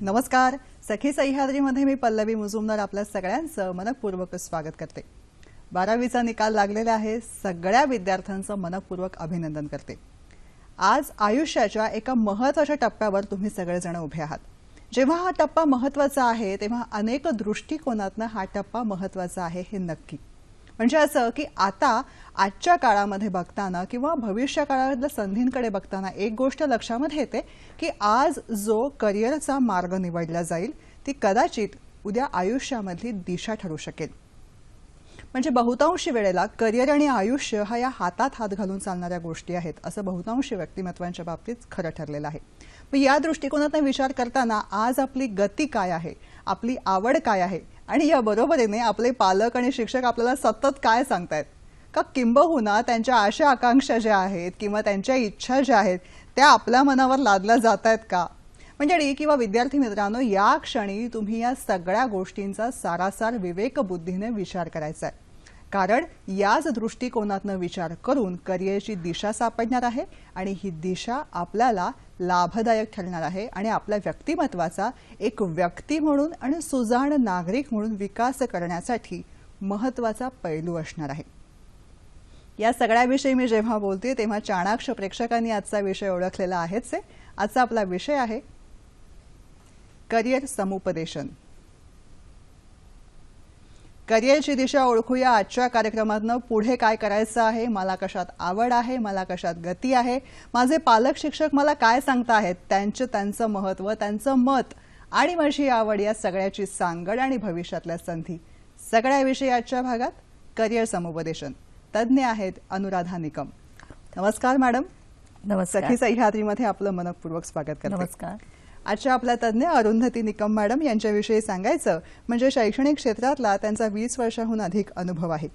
नमस्कार. सखी सह्याद्रीमध्ये मी पल्लवी मुजुमदार आपल्या सगळ्यांचं मनपूर्वक स्वागत करते. 12वीचा निकाल लागलेला आहे. सगळ्या विद्यार्थ्यांचं मनपूर्वक अभिनंदन करते. आज आयुष्याच्या एका महत्त्वाच्या टप्प्यावर तुम्ही सगळेजण उभे आहात. जेव्हा हा टप्पा महत्त्वाचा आहे तेव्हा अनेक दृष्टिकोनातून हा टप्पा महत्त्वाचा आहे हे नक्की. म्हणजे असं की आता आजच्या काळामध्ये बघताना किंवा भविष्य काळातल्या संधींकडे बघताना एक गोष्ट लक्षामध्ये येते की आज जो करिअरचा मार्ग निवडला जाईल ती कदाचित उद्या आयुष्यामधली दिशा ठरू शकेल. म्हणजे बहुतांशी वेळेला करिअर आणि आयुष्य हा या हातात हात घालून चालणाऱ्या गोष्टी आहेत असं बहुतांशी व्यक्तिमत्वांच्या बाबतीत खरं ठरलेलं आहे. मग या दृष्टिकोनातून विचार करताना आज आपली गती काय आहे, आपली आवड काय आहे आणि या बरोबरीने आपले पालक आणि शिक्षक आपल्याला सतत काय सांगतायत का किंबहुना त्यांच्या आशा आकांक्षा ज्या आहेत किंवा त्यांच्या इच्छा ज्या आहेत त्या आपल्या मनावर लादल्या जात आहेत का. मंडळी किंवा विद्यार्थी मित्रांनो, या क्षणी तुम्ही या सगळ्या गोष्टींचा सारासार विवेकबुद्धीने विचार करायचा आहे. कारण याच दृष्टिकोनातून विचार करून करिअरची दिशा सापडणार आहे आणि ही दिशा आपल्याला लाभदायक ठरणार आहे आणि आपल्या व्यक्तिमत्वाचा एक व्यक्ती म्हणून आणि सुजाण नागरिक म्हणून विकास करण्यासाठी महत्त्वाचा पैलू असणार आहे. या सगळ्याविषयी मी जेव्हा बोलते तेव्हा चाणाक्ष प्रेक्षकांनी आजचा विषय ओळखलेला आहेच आहे. आजचा आपला विषय आहे करिअर समुपदेशन. करिअरची दिशा ओळखूया आजच्या कार्यक्रमातनं. पुढे काय करायचं आहे, मला कशात आवड आहे, मला कशात गती आहे, माझे पालक शिक्षक मला काय सांगताहेत, त्यांचं महत्त्व, त्यांचं मत आणि माझी आवड या सगळ्याची सांगड आणि भविष्यातल्या संधी सगळ्याविषयी आजच्या भागात करिअर समुपदेशन. तज्ज्ञ आहेत अनुराधा निकम. नमस्कार मॅडम. नमस्कार. सखी सह्याद्रीमध्ये आपलं मनपूर्वक स्वागत करते. नमस्कार. आजच्या आपल्या तज्ज्ञ अरुंधती निकम मॅडम यांच्याविषयी सांगायचं म्हणजे शैक्षणिक क्षेत्रातला त्यांचा 20 वर्षांहून अधिक अनुभव आहे.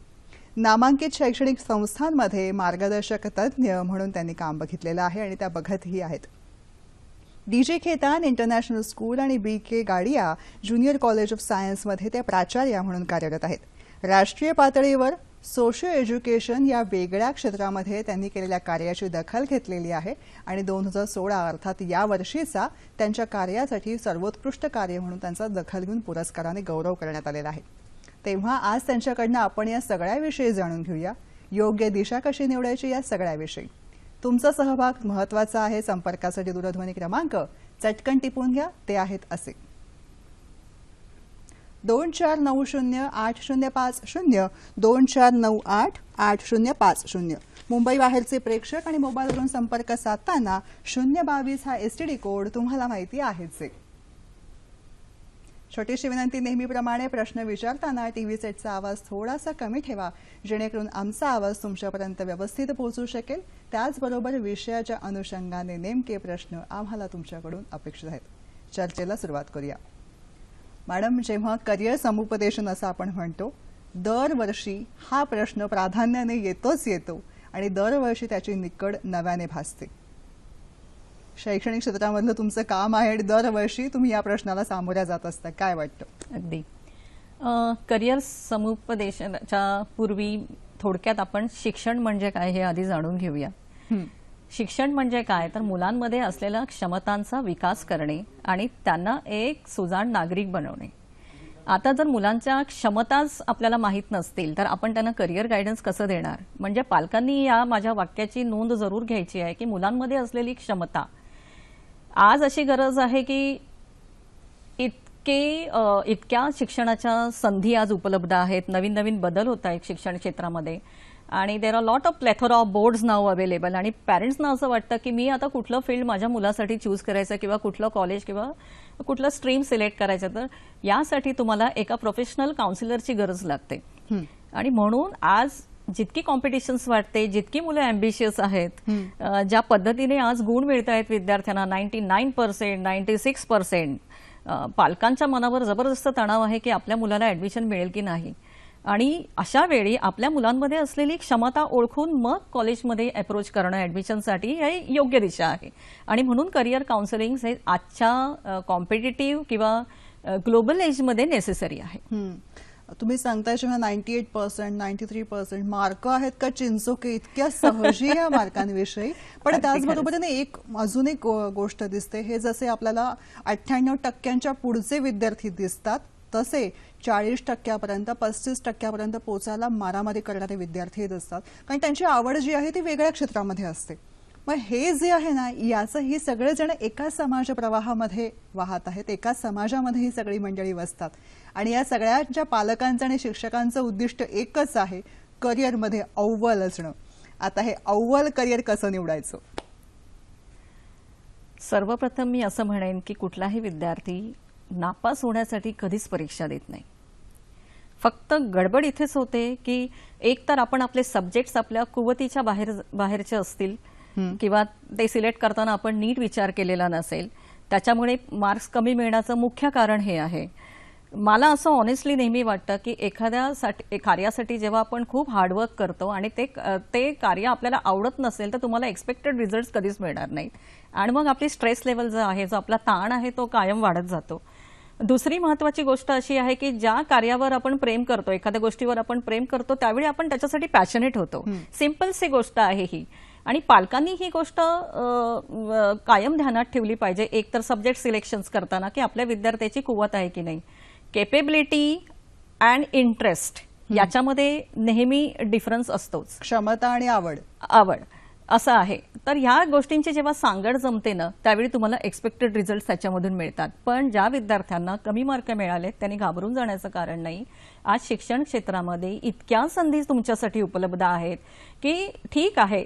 नामांकित शैक्षणिक संस्थांमध्ये मार्गदर्शक तज्ज्ञ म्हणून त्यांनी काम बघितलेलं आहे आणि त्या बघतही आहेत. डीजे खेतान इंटरनॅशनल स्कूल आणि BK गाडिया ज्युनियर कॉलेज ऑफ सायन्समध्ये ते प्राचार्य म्हणून कार्यरत आहेत. राष्ट्रीय पातळीवर सोशिओ एज्युकेशन या वेगळ्या क्षेत्रामध्ये त्यांनी केलेल्या कार्याची दखल घेतलेली आहे आणि 2016 अर्थात या वर्षीचा त्यांच्या कार्यासाठी सर्वोत्कृष्ट कार्य म्हणून त्यांचा दखल घेऊन पुरस्काराने गौरव करण्यात आलेला आहे. तेव्हा आज त्यांच्याकडनं आपण या सगळ्याविषयी जाणून घेऊया. योग्य दिशा कशी निवडायची या सगळ्याविषयी. तुमचा सहभाग महत्त्वाचा आहे. संपर्कासाठी दूरध्वनी क्रमांक चटकन टिपून घ्या. ते आहेत असे 24908050 24988050. मुंबई बाहेरचे प्रेक्षक आणि मोबाईलवरून संपर्क साधताना 022 हा STD कोड तुम्हाला माहिती आहेच. छोटीशी विनंती, नेहमीप्रमाणे प्रश्न विचारताना टीव्ही सेटचा आवाज थोडासा कमी ठेवा जेणेकरून आमचा आवाज तुमच्यापर्यंत व्यवस्थित पोहोचू शकेल. त्याचबरोबर विषयाच्या अनुषंगाने नेमके प्रश्न आम्हाला तुमच्याकडून अपेक्षित आहेत. चर्चेला सुरुवात करूया. मॅडम, जेव्हा करिअर समुपदेशन असं आपण म्हणतो दरवर्षी हा प्रश्न प्राधान्याने येतो आणि दरवर्षी त्याची निकड नव्याने भासते. शैक्षणिक क्षेत्रामधलं तुमचं काम आहे आणि दरवर्षी तुम्ही या प्रश्नाला सामोऱ्या जात असता. काय वाटतं? अगदी. करिअर समुपदेशनाच्या पूर्वी थोडक्यात आपण शिक्षण म्हणजे काय हे आधी जाणून घेऊया. शिक्षण म्हणजे काय तर मुलांमध्ये असलेल्या क्षमतांचा विकास करणे आणि त्यांना एक सुजाण नागरिक बनवणे. आता जर मुलांच्या क्षमताच आपल्याला माहीत नसतील तर आपण त्यांना करिअर गायडन्स कसं देणार. म्हणजे पालकांनी या माझ्या वाक्याची नोंद जरूर घ्यायची आहे की मुलांमध्ये असलेली क्षमता आज अशी गरज आहे की इतक्या शिक्षणाच्या संधी आज उपलब्ध आहेत. नवीन नवीन बदल होत आहेत शिक्षण क्षेत्रामध्ये आणि there are lot of plethora of boards now available आणि पॅरेंट्सना असं वाटतं की मी आता कुठलं फील्ड माझ्या मुलासाठी चूज करायचं किंवा कुठलं कॉलेज किंवा कुठलं स्ट्रीम सिलेक्ट करायचं. तर यासाठी तुम्हाला एका प्रोफेशनल काउन्सिलरची गरज लागते. आणि म्हणून आज जितकी कॉम्पिटिशन्स वाटते, जितकी मुलं अँबिशियस आहेत, ज्या पद्धतीने आज गुण मिळत आहेत विद्यार्थ्यांना 99%, 96%, पालकांच्या मनावर जबरदस्त तणाव आहे की आपल्या मुलाला ऍडमिशन मिळेल की नाही. आणि अशा वेळी आपल्या मुलांमध्ये असलेली क्षमता ओळखून मग कॉलेजमध्ये अप्रोच करणं ऍडमिशनसाठी ही योग्य दिशा आहे. आणि म्हणून करिअर काउन्सिलिंग हे आजच्या कॉम्पिटिटिव्ह किंवा ग्लोबल एजमध्ये नेसेसरी आहे. तुम्ही सांगताय जेव्हा 98%, 93% मार्क आहेत का चिंचोके इतक्या सहजी या मार्कांविषयी. पण अगदी त्याचबरोबरीने अजून एक गोष्ट दिसते, हे जसे आपल्याला 98% पुढचे विद्यार्थी दिसतात तसे 40% 35% पोहोचायला मारामारी करणारे विद्यार्थी दिसतात, कारण त्यांची आवड जी आहे ती वेगळ्या क्षेत्रामध्ये असते. मग हे जे आहे ना, याचं ही सगळेजण एका समाज प्रवाहामध्ये वाहत आहेत, एका समाजामध्ये ही सगळी मंडळी वसतात आणि या सगळ्यांच्या पालकांचं आणि शिक्षकांचं उद्दिष्ट एकच आहे, करिअरमध्ये अव्वल असणं. आता हे अव्वल करिअर कसं निवडायचं? सर्वप्रथम मी असं म्हणेन की कुठलाही विद्यार्थी नापास होण्यासाठी कधीच परीक्षा देत नाही. फक्त गडबड इथेच होते की एक तर आपण आपले सब्जेक्ट्स आपल्या कुवतीच्या बाहेरचे असतील किंवा ते सिलेक्ट करताना आपण नीट विचार केलेला नसेल, त्याच्यामुळे मार्क्स कमी मिळण्याचं मुख्य कारण हे आहे. मला असं ऑनेस्टली नेहमी वाटतं की एखाद्या कार्यासाठी जेव्हा आपण खूप हार्डवर्क करतो आणि ते कार्य आपल्याला आवडत नसेल तर तुम्हाला एक्सपेक्टेड रिझल्ट्स कधीच मिळणार नाहीत आणि मग आपली स्ट्रेस लेवल जो आहे, जो आपला ताण आहे, तो कायम वाढत जातो. दुसरी महत्वाची गोष्ट अशी आहे की ज्या कार्यावर आपण प्रेम करतो, एखाद्या गोष्टीवर आपण प्रेम करतो, त्यावेळी आपण त्याच्यासाठी पॅशनेट होतो. सिम्पलशी गोष्ट आहे ही आणि पालकांनी ही गोष्ट कायम ध्यानात ठेवली पाहिजे एक तर सब्जेक्ट सिलेक्शन्स करताना की आपल्या विद्यार्थ्याची कुवत आहे की नाही. केपेबिलिटी अँड इंटरेस्ट याच्यामध्ये नेहमी डिफरन्स असतोच. क्षमता आणि आवड असं आहे. तर ह्या गोष्टींची जेव्हा सांगड जमते ना, त्यावेळी तुम्हाला एक्सपेक्टेड रिझल्ट त्याच्यामधून मिळतात. पण ज्या विद्यार्थ्यांना कमी मार्क मिळाले त्यांनी घाबरून जाण्याचं कारण नाही. आज शिक्षण क्षेत्रामध्ये इतक्या संधी तुमच्यासाठी उपलब्ध आहेत की ठीक आहे,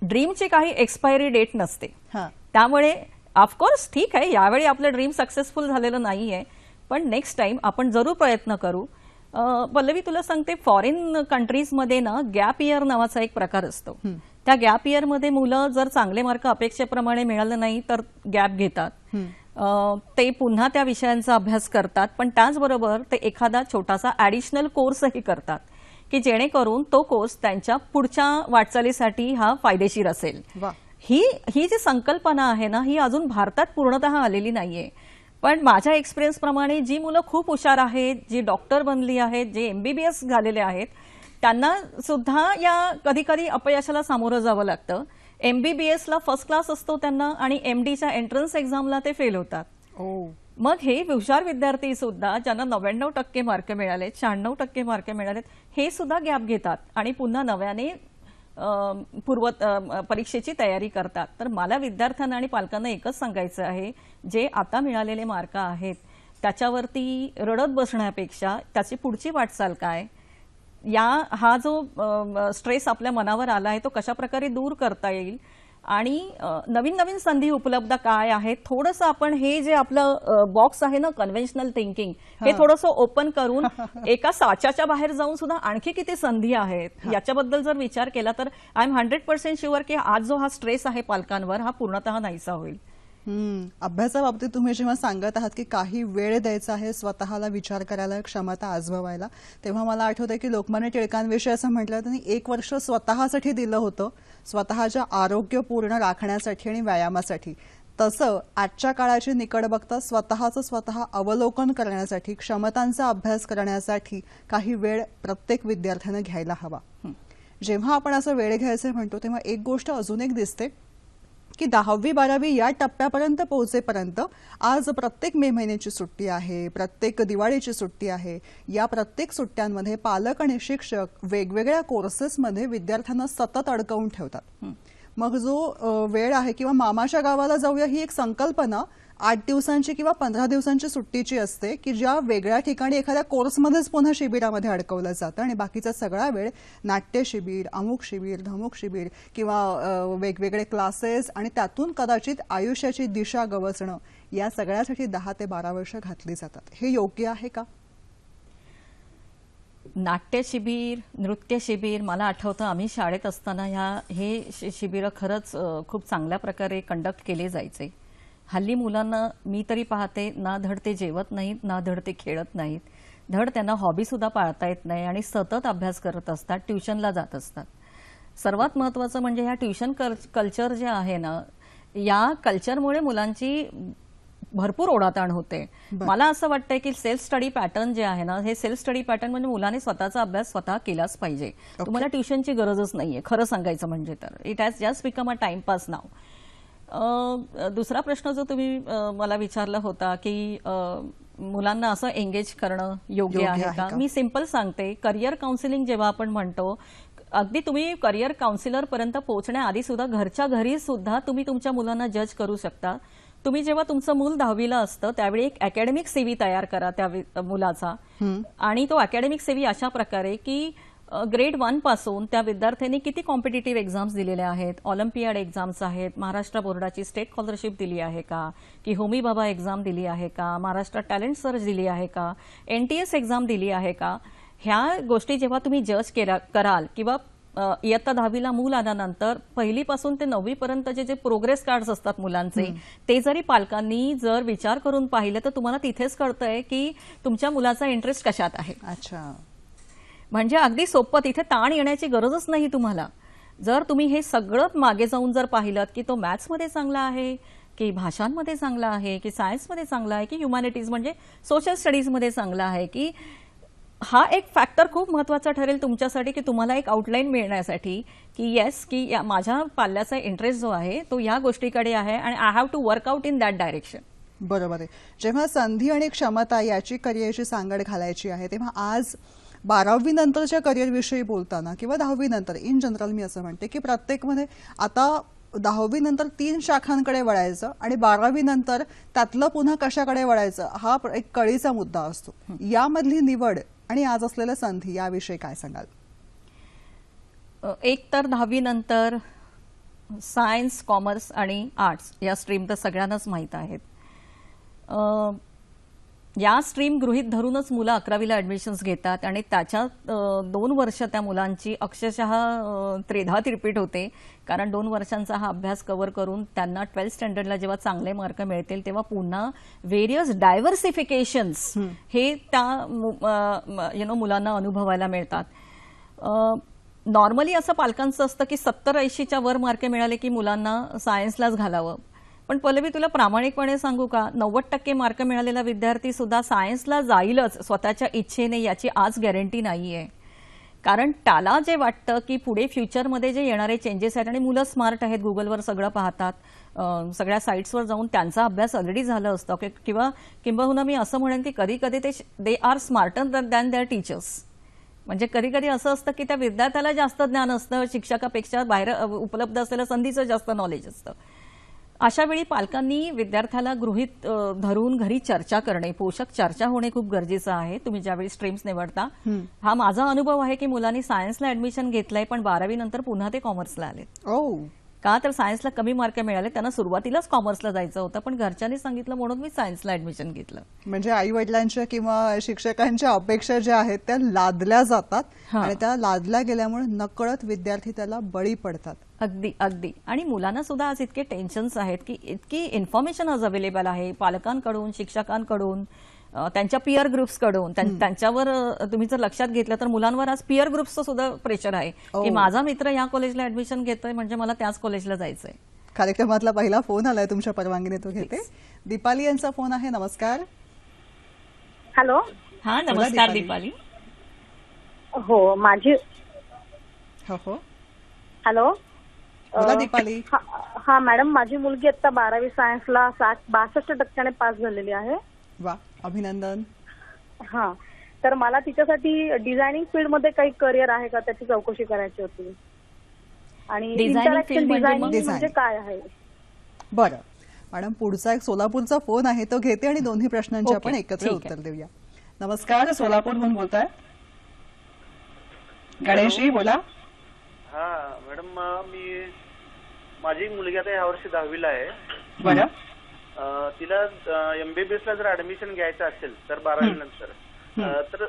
ड्रीमची काही एक्सपायरी डेट नसते, त्यामुळे ऑफकोर्स ठीक आहे, यावेळी आपलं ड्रीम सक्सेसफुल झालेलं नाहीये, पण नेक्स्ट टाइम आपण जरूर प्रयत्न करू. पल्लवी, तुला सांगते, फॉरेन कंट्रीजमध्ये ना गॅप इयर नावाचा एक प्रकार असतो. त्या गॅप इयरमध्ये मुलं जर चांगले मार्क अपेक्षेप्रमाणे मिळाले नाही तर गॅप घेतात, ते पुन्हा त्या विषयांचा अभ्यास करतात, पण त्याचबरोबर ते एखादा छोटासा ॲडिशनल कोर्सही करतात की जेणेकरून तो कोर्स त्यांच्या पुढच्या वाटचालीसाठी हा फायदेशीर असेल. ही जी संकल्पना आहे ना, ही अजून भारतात पूर्णतः आलेली नाहीये. पण माझ्या एक्सपिरियन्स प्रमाणे जी मुलं खूप हुशार आहेत, जी डॉक्टर बनली आहेत, जे MBBS झालेले आहेत, त्यांना सुद्धा या कधी कधी अपयशाला सामोरं जावं लागतं. MBBSला फर्स्ट क्लास असतो त्यांना आणि MDच्या एंट्रन्स एक्झामला ते फेल होतात. मग हे हुशार विद्यार्थी सुद्धा ज्यांना 99% मार्क मिळाले, 96% मार्क मिळालेत, हे सुद्धा गॅप घेतात आणि पुन्हा नव्याने परीक्षेची तयारी करतात. तर मला विद्यार्थ्यांना आणि पालकांना एकच सांगायचं आहे, जे आता मिळालेले मार्क आहेत त्याच्यावरती रडत बसण्यापेक्षा त्याची पुढची वाटचाल काय, हा जो स्ट्रेस आपल्या मनावर आला आहे तो कशा प्रकारे दूर करता येईल आणि नवीन नवीन संधी उपलब्ध काय आहेत, थोडंसं आपण हे जे आपलं बॉक्स आहे ना, कन्व्हेन्शनल थिंकिंग, हे थोडंसं ओपन करून एका साच्याच्या बाहेर जाऊन सुद्धा आणखी किती संधी आहेत याच्याबद्दल जर विचार केला तर आय एम 100% शुअर की आज जो हा स्ट्रेस आहे पालकांवर, हा पूर्णतः नाहीसा होईल. अभ्यासाबाबतीत तुम्ही जेव्हा सांगत आहात की काही वेळ द्यायचा आहे स्वतःला विचार करायला, क्षमता आजमावायला, तेव्हा मला आठवतंय की लोकमान्य टिळकांविषयी असं म्हटलं, त्यांनी 1 वर्ष स्वतःसाठी दिलं होतं, स्वतःच्या आरोग्य पूर्ण राखण्यासाठी आणि व्यायामासाठी. तसं आजच्या काळाची निकड बघता स्वतःचं स्वतः अवलोकन करण्यासाठी, क्षमतांचा अभ्यास करण्यासाठी काही वेळ प्रत्येक विद्यार्थ्यानं घ्यायला हवा. जेव्हा आपण असं वेळ घ्यायचं म्हणतो तेव्हा एक गोष्ट अजून एक दिसते की 10वी 12वी या टप्प्यापर्यंत पोहोचेपर्यंत आज प्रत्येक मे महिन्याची सुट्टी आहे, प्रत्येक दिवाळीची सुट्टी आहे. या प्रत्येक सुट्ट्यांमध्ये पालक आणि शिक्षक वेगवेगळ्या कोर्सेसमध्ये विद्यार्थ्यांना सतत अडकवून ठेवतात. मग जो वेळ आहे किंवा मामाच्या गावाला जाऊया ही एक संकल्पना 8 दिवसांची किंवा 15 दिवसांची सुट्टीची असते की ज्या वेगळ्या ठिकाणी एखाद्या कोर्समध्येच पुन्हा शिबिरामध्ये अडकवलं जातं आणि बाकीचा सगळा वेळ नाट्य शिबिर, अमुक शिबिर, धमुक शिबिर किंवा वेगवेगळे क्लासेस आणि त्यातून कदाचित आयुष्याची दिशा गवसणं, या सगळ्यासाठी 10 ते 12 वर्ष घातली जातात. हे योग्य आहे का? नाट्य शिबिर, नृत्य शिबिर, मला आठवतं आम्ही शाळेत असताना हे शिबिरं खरंच खूप चांगल्या प्रकारे कंडक्ट केले जायचे. हल्ली मुलांना मी तरी पाहते, ना धड ते जेवत नाहीत, ना धड ते खेळत नाहीत, धड त्यांना हॉबी सुद्धा पाळता येत नाही आणि सतत अभ्यास करत असतात, ट्युशनला जात असतात. सर्वात महत्त्वाचं म्हणजे ह्या ट्युशन कल्चर जे आहे ना, या कल्चरमुळे मुलांची भरपूर ओढाताण होते. मला असं वाटतंय की सेल्फ स्टडी पॅटर्न जे आहे ना, हे सेल्फ स्टडी पॅटर्न म्हणजे मुलाने स्वतःचा अभ्यास स्वतः केलाच पाहिजे. तुम्हाला ट्युशनची गरजच नाहीये खरं सांगायचं म्हणजे. तर it has just become a timepass now. दुसरा प्रश्न जो तुम्ही मला विचारला होता की मुलांना असं एंगेज करणं योग्य आहे का? मी सिंपल सांगते, करिअर काउन्सिलिंग जेव्हा आपण म्हणतो, अगदी तुम्ही करिअर काउन्सिलर पर्यंत पोहोचण्याआधी सुद्धा घरच्या घरी सुद्धा तुम्ही तुमच्या मुलांना जज करू शकता. तुम्ही जेव्हा तुमचं मूल 10वीला असतं त्यावेळी एक अकॅडमिक सीव्ही तयार करा त्या मुलाचा, आणि तो अकॅडमिक सीव्ही अशा प्रकारे की ग्रेड 1 पासून त्या विद्यार्थ्यांनी किती कॉम्पिटिटिव्ह एक्झाम्स दिलेल्या आहेत, ऑलिम्पियाड एक्झाम्स आहेत, महाराष्ट्र बोर्डाची स्टेट स्कॉलरशिप दिली आहे का, की होमी बाबा एक्झाम दिली आहे का, महाराष्ट्र टॅलेंट सर्च दिली आहे का, NTS एक्झाम दिली आहे का. ह्या गोष्टी जेव्हा तुम्ही जज कराल किंवा इयत्ता 10वीला मूल आल्यानंतर 1ली पासून ते 9वी पर्यंतचे जे प्रोग्रेस कार्ड्स असतात मुलांचे, ते जरी पालकांनी जर विचार करून पाहिले तर तुम्हाला तिथेच कळतंय की तुमच्या मुलाचा इंटरेस्ट कशात आहे. अच्छा, म्हणजे अगदी सोपं, तिथे ताण येण्याची गरजच नाही तुम्हाला. जर तुम्ही हे सगळं मागे जाऊन जर पाहिलं की तो मॅथ्समध्ये चांगला आहे, की भाषांमध्ये चांगला आहे, की सायन्समध्ये चांगला आहे, की ह्युमॅनिटीज म्हणजे सोशल स्टडीजमध्ये चांगला आहे, की हा एक फॅक्टर खूप महत्वाचा ठरेल तुमच्यासाठी की तुम्हाला एक आउटलाईन मिळण्यासाठी की येस, की माझ्या पाल्याचा इंटरेस्ट जो आहे तो या गोष्टीकडे आहे आणि I have to work out in that direction. बरोबर आहे. जेव्हा संधी आणि क्षमता याची करिअरची सांगड घालायची आहे, तेव्हा आज 12वी नंतरच्या करिअरविषयी बोलताना किंवा 10वी नंतर इन जनरल मी असं म्हणते की प्रत्येकमध्ये आता 10वी नंतर 3 शाखांकडे वळायचं आणि 12वी नंतर त्यातलं पुन्हा कशाकडे वळायचं हा एक कळीचा मुद्दा असतो. यामधली निवड आणि आज असलेल्या संधी याविषयी काय सांगाल? एक तर 10वी नंतर सायन्स, कॉमर्स आणि आर्ट्स या स्ट्रीम तर सगळ्यांनाच माहीत आहेत. या स्ट्रीम गृहीत धरूनच मुलं 11वीला ऍडमिशन्स घेतात आणि त्याच्या 2 वर्ष त्या मुलांची अक्षरशः त्रेधा तिरपीट होते. कारण 2 वर्षांचा हा अभ्यास कव्हर करून त्यांना 12th स्टँडर्डला जेव्हा चांगले मार्क मिळतील तेव्हा पुन्हा व्हेरियस डायव्हर्सिफिकेशन्स हे त्या मुलांना अनुभवायला मिळतात. नॉर्मली असं पालकांचं असतं की 70-80च्या वर मार्क मिळाले की मुलांना सायन्सलाच घालावं. पण पल्लवी, तुला प्रामाणिकपणे सांगू का, 90% मार्क मिळालेला विद्यार्थी सुद्धा सायन्सला जाईलच स्वतःच्या इच्छेने याची आज गॅरंटी नाहीये. कारण त्याला जे वाटतं की पुढे फ्युचरमध्ये जे येणारे चेंजेस आहेत, आणि मुलं स्मार्ट आहेत, गुगलवर सगळं पाहतात, सगळ्या साईट्सवर जाऊन त्यांचा अभ्यास ऑलरेडी झाला असतो, किंवा किंबहुना मी असं म्हणेन की कधी कधी they are smarter than their teachers. म्हणजे कधी कधी असं असतं की त्या विद्यार्थ्याला जास्त ज्ञान असतं, शिक्षकापेक्षा बाहेर उपलब्ध असलेल्या संधीचं जास्त नॉलेज असतं. अशा वेळी पालकांनी विद्यार्थ्याला गृहीत धरून घरी चर्चा करणे, पोषक चर्चा होणे खूप गरजेचं आहे. तुम्ही ज्यावेळी स्ट्रीम्स निवडता, हा माझा अनुभव आहे की मुलांनी सायन्सला ऍडमिशन घेतलंय पण 12वी नंतर पुन्हा ते कॉमर्सला आले. का तर सायन्सला कमी मार्क मिळाले, त्यांना सुरुवातीलाच कॉमर्सला जायचं होतं पण घरच्यांनी सांगितलं म्हणून मी सायन्सला ऍडमिशन घेतलं. म्हणजे आई वडिलांच्या किंवा शिक्षकांच्या अपेक्षा ज्या आहेत त्या लादल्या जातात आणि त्या लादल्या गेल्यामुळे नकळत विद्यार्थी त्याला बळी पडतात. अगदी अगदी. आणि मुलांना सुद्धा आज इतके टेन्शन्स आहेत की इतकी इन्फॉर्मेशन आज अवेलेबल आहे पालकांकडून, शिक्षकांकडून, त्यांच्या पिअर ग्रुप्सकडून. त्यांच्यावर तुम्ही जर लक्षात घेतलं तर मुलांवर आज पिअर ग्रुप्सचं सुद्धा प्रेशर आहे की माझा मित्र या कॉलेजला ऍडमिशन घेतोय म्हणजे मला त्याच कॉलेजला जायचंय. कार्यक्रमातला पहिला फोन आलाय, तुमच्या परवानगीने तो घेते. दीपाली यांचा फोन आहे. नमस्कार. हॅलो. हा नमस्कार दीपाली. हो माझी. हो हॅलो. बोला दीपाली. हा मॅडम, माझी मुलगी आता 12वी सायन्सला 62% पास झालेली आहे. वा, अभिनंदन. हा, तर मला तिच्यासाठी डिझायनिंग फील्ड मध्ये काही करिअर आहे का त्याची चौकशी करायची होती. आणि इंटरॅक्शन डिझायनिंग म्हणजे काय आहे? बरं मॅडम, पुढचा एक सोलापूरचा फोन आहे तो घेते आणि दोन्ही प्रश्नांची आपण एकत्र उत्तर देऊया. नमस्कार, सोलापूरहून बोलताय. गणेशजी बोला. हा मॅडम, माझी मुलगी आता यावर्षी 10वीला आहे. बरं. तिला MBBS ला जर ऍडमिशन घ्यायचं असेल तर 12वी नंतर, तर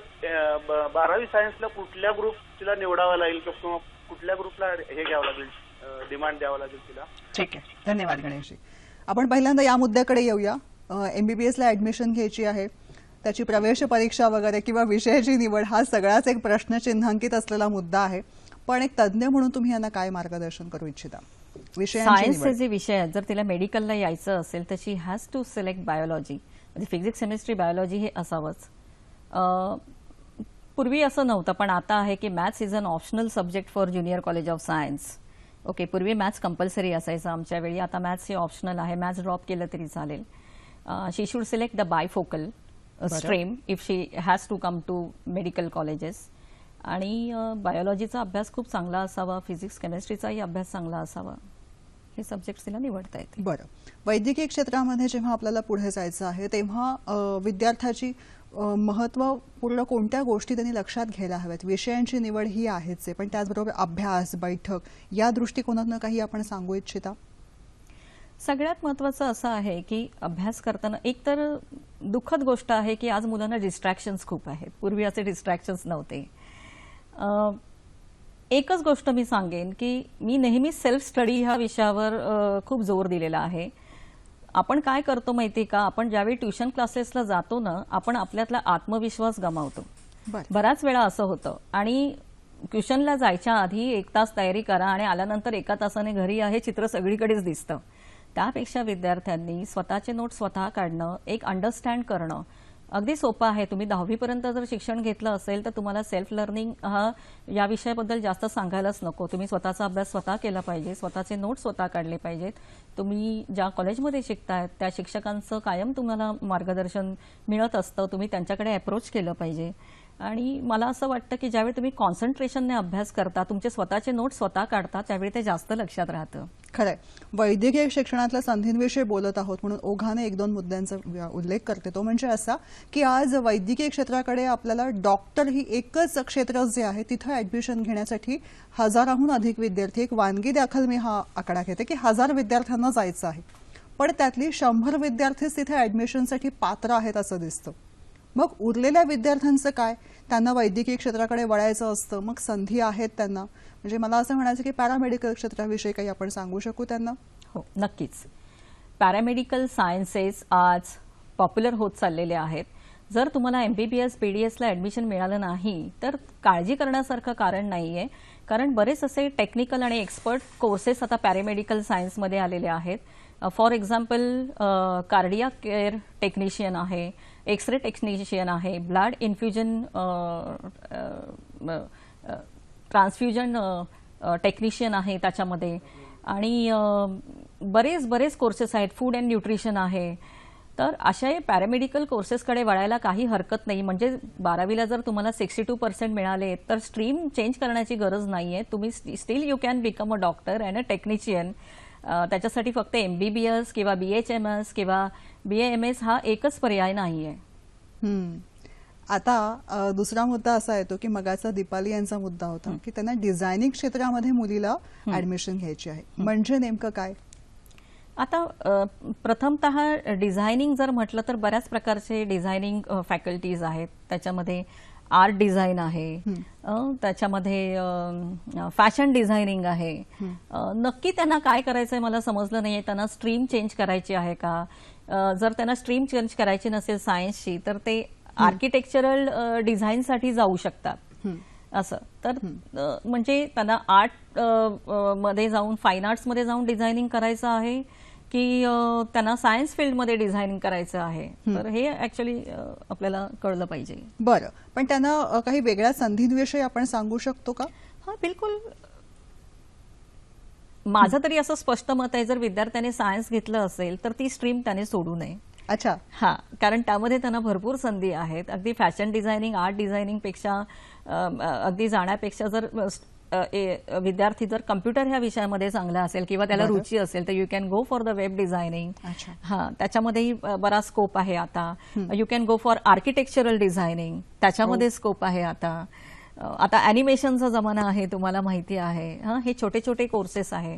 12वी सायन्सला कुठल्या ग्रुप तिला निवडावा लागेल किंवा कुठल्या ग्रुपला हे घ्यावं लागेल, डिमांड द्यावं लागेल तिला? ठीक आहे, धन्यवाद गणेशजी. आपण पहिल्यांदा या मुद्द्याकडे येऊया. MBBS ला ऍडमिशन घ्यायची आहे, त्याची प्रवेश परीक्षा वगैरे किंवा विषयाची निवड हा सगळाच एक प्रश्नचिन्हांकित असलेला मुद्दा आहे. पण एक तज्ज्ञ म्हणून तुम्ही यांना काय मार्गदर्शन करू इच्छिता? विषयांची सायन्सचे निवड. जे विषय आहेत जर तिला मेडिकलला यायचं असेल तर she has to select biology, म्हणजे फिजिक्स केमिस्ट्री बायोलॉजी हे असावंच. पूर्वी असं नव्हतं पण आता आहे की maths is an optional subject for junior college of science. Okay, पूर्वी मॅथ्स कंपल्सरी असायचं आमच्या वेळी, आता मॅथ्स हे ऑप्शनल आहे. मॅथ्स ड्रॉप केलं तरी चालेल. She should select the bifocal stream if she has to come to medical colleges. आणि बायोलॉजीचा अभ्यास खूप चांगला असावा, फिजिक्स केमिस्ट्रीचाही अभ्यास चांगला असावा. हे सब्जेक्ट तिला निवडता येते. बरं, वैद्यकीय क्षेत्रामध्ये जेव्हा आपल्याला पुढे जायचं आहे तेव्हा विद्यार्थ्याची महत्त्वपूर्ण कोणत्या गोष्टी त्यांनी लक्षात घ्यायला हव्यात? विषयांची निवड ही आहेच आहे, पण त्याचबरोबर अभ्यास, बैठक या दृष्टिकोनातून काही आपण सांगू इच्छिता? सगळ्यात महत्त्वाचं असं आहे की अभ्यास करताना एक तर दुःखद गोष्ट आहे की आज मुलांना डिस्ट्रॅक्शन्स खूप आहेत. पूर्वी असे डिस्ट्रॅक्शन्स नव्हते. एकच गोष्ट मी सांगेन की मी नेहमी सेल्फ स्टडी ह्या विषयावर खूप जोर दिलेला आहे. आपण काय करतो माहिती का, आपण ज्यावेळी ट्युशन क्लासेसला जातो ना, आपण आपल्यातला आत्मविश्वास गमावतो. बऱ्याच वेळा असं होतं. आणि ट्युशनला जायच्या आधी 1 तास तयारी करा आणि आल्यानंतर 1 तासाने घरी आहे चित्र सगळीकडेच दिसतं. त्यापेक्षा विद्यार्थ्यांनी स्वतःचे नोट स्वतः काढणं, एक अंडरस्टँड करणं अगदी सोपं आहे. तुम्ही 10वी पर्यंत जर शिक्षण घेतलं असेल तर तुम्हाला सेल्फ लर्निंग हा या विषयाबद्दल जास्त सांगायलाच नको. तुम्ही स्वतःचा अभ्यास स्वतः केला पाहिजे, स्वतःचे नोट स्वतः काढले पाहिजेत. तुम्ही ज्या कॉलेजमध्ये शिकतायत त्या शिक्षकांचं कायम तुम्हाला मार्गदर्शन मिळत असतं, तुम्ही त्यांच्याकडे अप्रोच केलं पाहिजे. आणि मला असं वाटतं की ज्यावेळी तुम्ही कॉन्सन्ट्रेशनने अभ्यास करता, तुमचे स्वतःचे नोट स्वतः काढता, त्यावेळी ते जास्त लक्षात राहतं. खरंय. वैद्यकीय शिक्षणातल्या संधींविषयी बोलत आहोत म्हणून ओघाने 1-2 मुद्द्यांचा उल्लेख करते. तो म्हणजे असा की आज वैद्यकीय क्षेत्राकडे आपल्याला डॉक्टर ही एकच क्षेत्र जे आहे तिथं ऍडमिशन घेण्यासाठी 1000हून अधिक विद्यार्थी, एक वानगी दाखल मी हा आकडा घेते की 1000 विद्यार्थ्यांना जायचं आहे, पण त्यातली 100 विद्यार्थीच तिथे ऍडमिशनसाठी पात्र आहेत असं दिसतं. मग उरलेल्या विद्यार्थ्यांचं काय? त्यांना वैद्यकीय क्षेत्राकडे वळायचं असतं, मग संधी आहेत त्यांना. म्हणजे मला असं म्हणायचं की पॅरामेडिकल क्षेत्राविषयी काही आपण सांगू शकू त्यांना? हो, नक्कीच. पॅरामेडिकल सायन्सेस आज पॉप्युलर होत चाललेले आहेत. जर तुम्हाला MBBS BDSला ऍडमिशन मिळालं नाही तर काळजी करण्यासारखं कारण नाहीये, कारण बरेच असे टेक्निकल आणि एक्सपर्ट कोर्सेस आता पॅरामेडिकल सायन्समध्ये आलेले आहेत. For example cardiac care technician आहे, एक्सरे टेक्निशियन आहे, ब्लड इन्फ्युजन ट्रान्सफ्युजन टेक्निशियन आहे त्याच्यामध्ये. आणि बरेच कोर्सेस आहेत, फूड अँड न्यूट्रिशन आहे. तर अशा पॅरामेडिकल कोर्सेसकडे वळायला काही हरकत नाही. म्हणजे 12वीला जर तुम्हाला 62% मिळाले तर स्ट्रीम चेंज करण्याची गरज नाहीये. तुम्ही still you can become a doctor and a technician. त्याच्यासाठी फक्त MBBS किंवा BHMS किंवा BAMS हा एकच पर्याय नाहीये. आता दुसरा मुद्दा असा येतो की मगाचा दीपाली यांचा मुद्दा होता की त्यांना डिझायनिंग क्षेत्रामध्ये मुलीला ऍडमिशन घ्यायची आहे. म्हणजे नेमकं काय? आता प्रथमतः डिझायनिंग जर म्हटलं तर बऱ्याच प्रकारचे डिझायनिंग फॅकल्टीज आहेत. त्याच्यामध्ये आर्ट डिझाईन आहे, त्याच्यामध्ये फॅशन डिझायनिंग आहे. नक्की त्यांना काय करायचंय मला समजलं नाहीये. त्यांना स्ट्रीम चेंज करायची आहे का? जर त्यांना स्ट्रीम चेंज करायची नसेल सायन्सची तर ते आर्किटेक्चरल डिझाईनसाठी जाऊ शकतात. असं तर म्हणजे त्यांना आर्ट मध्ये जाऊन, फाईन आर्ट्समध्ये जाऊन डिझायनिंग करायचं आहे की त्यांना सायन्स फील्डमध्ये डिझायनिंग करायचं आहे. तर हे ऍक्च्युअली आपल्याला कळलं पाहिजे. बरं, पण त्यांना काही वेगळ्या संधींविषयी आपण सांगू शकतो का? हा, बिलकुल. माझं तरी असं स्पष्ट मत आहे, जर विद्यार्थ्याने सायन्स घेतलं असेल तर ती स्ट्रीम त्याने सोडू नये. अच्छा. हा, कारण त्यामध्ये त्यांना भरपूर संधी आहेत. अगदी फॅशन डिझायनिंग, आर्ट डिझायनिंग पेक्षा अगदी जाण्यापेक्षा जर विद्यार्थी जर कम्प्युटर ह्या विषयामध्ये चांगला असेल किंवा त्याला रुची असेल तर you can go for the web designing. हा, त्याच्यामध्येही बराच स्कोप आहे आता. You can go for architectural designing, त्याच्यामध्ये स्कोप आहे आता. आता अॅनिमेशनचा जमाना आहे, तुम्हाला माहिती आहे. हे छोटे छोटे कोर्सेस आहे.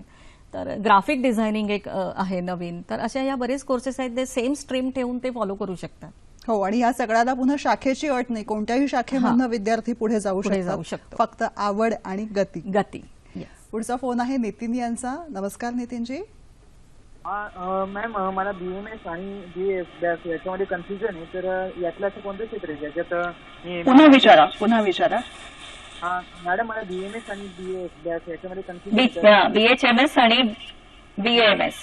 तर ग्राफिक डिझायनिंग एक आहे नवीन. तर अशा या बरेच कोर्सेस आहेत, ते सेम स्ट्रीम ठेवून ते फॉलो करू शकतात. हो, आणि या सगळ्याला पुन्हा शाखेची अट नाही, कोणत्याही शाखेमधून विद्यार्थी पुढे जाऊ शकतो. फक्त आवड आणि गती. पुढचा फोन आहे नितीन यांचा. नमस्कार नितीनजी. मॅम, मला BMS आणि BS याच्यामध्ये कन्फ्युजन आहे. तर यातलं असं कोणतं क्षेत्र आहे ज्याच्यात पुन्हा विचारा. हा मॅडम मला BMS आणि BAS याच्यामध्ये कन्फ्युजन BHMS आणि BAMS.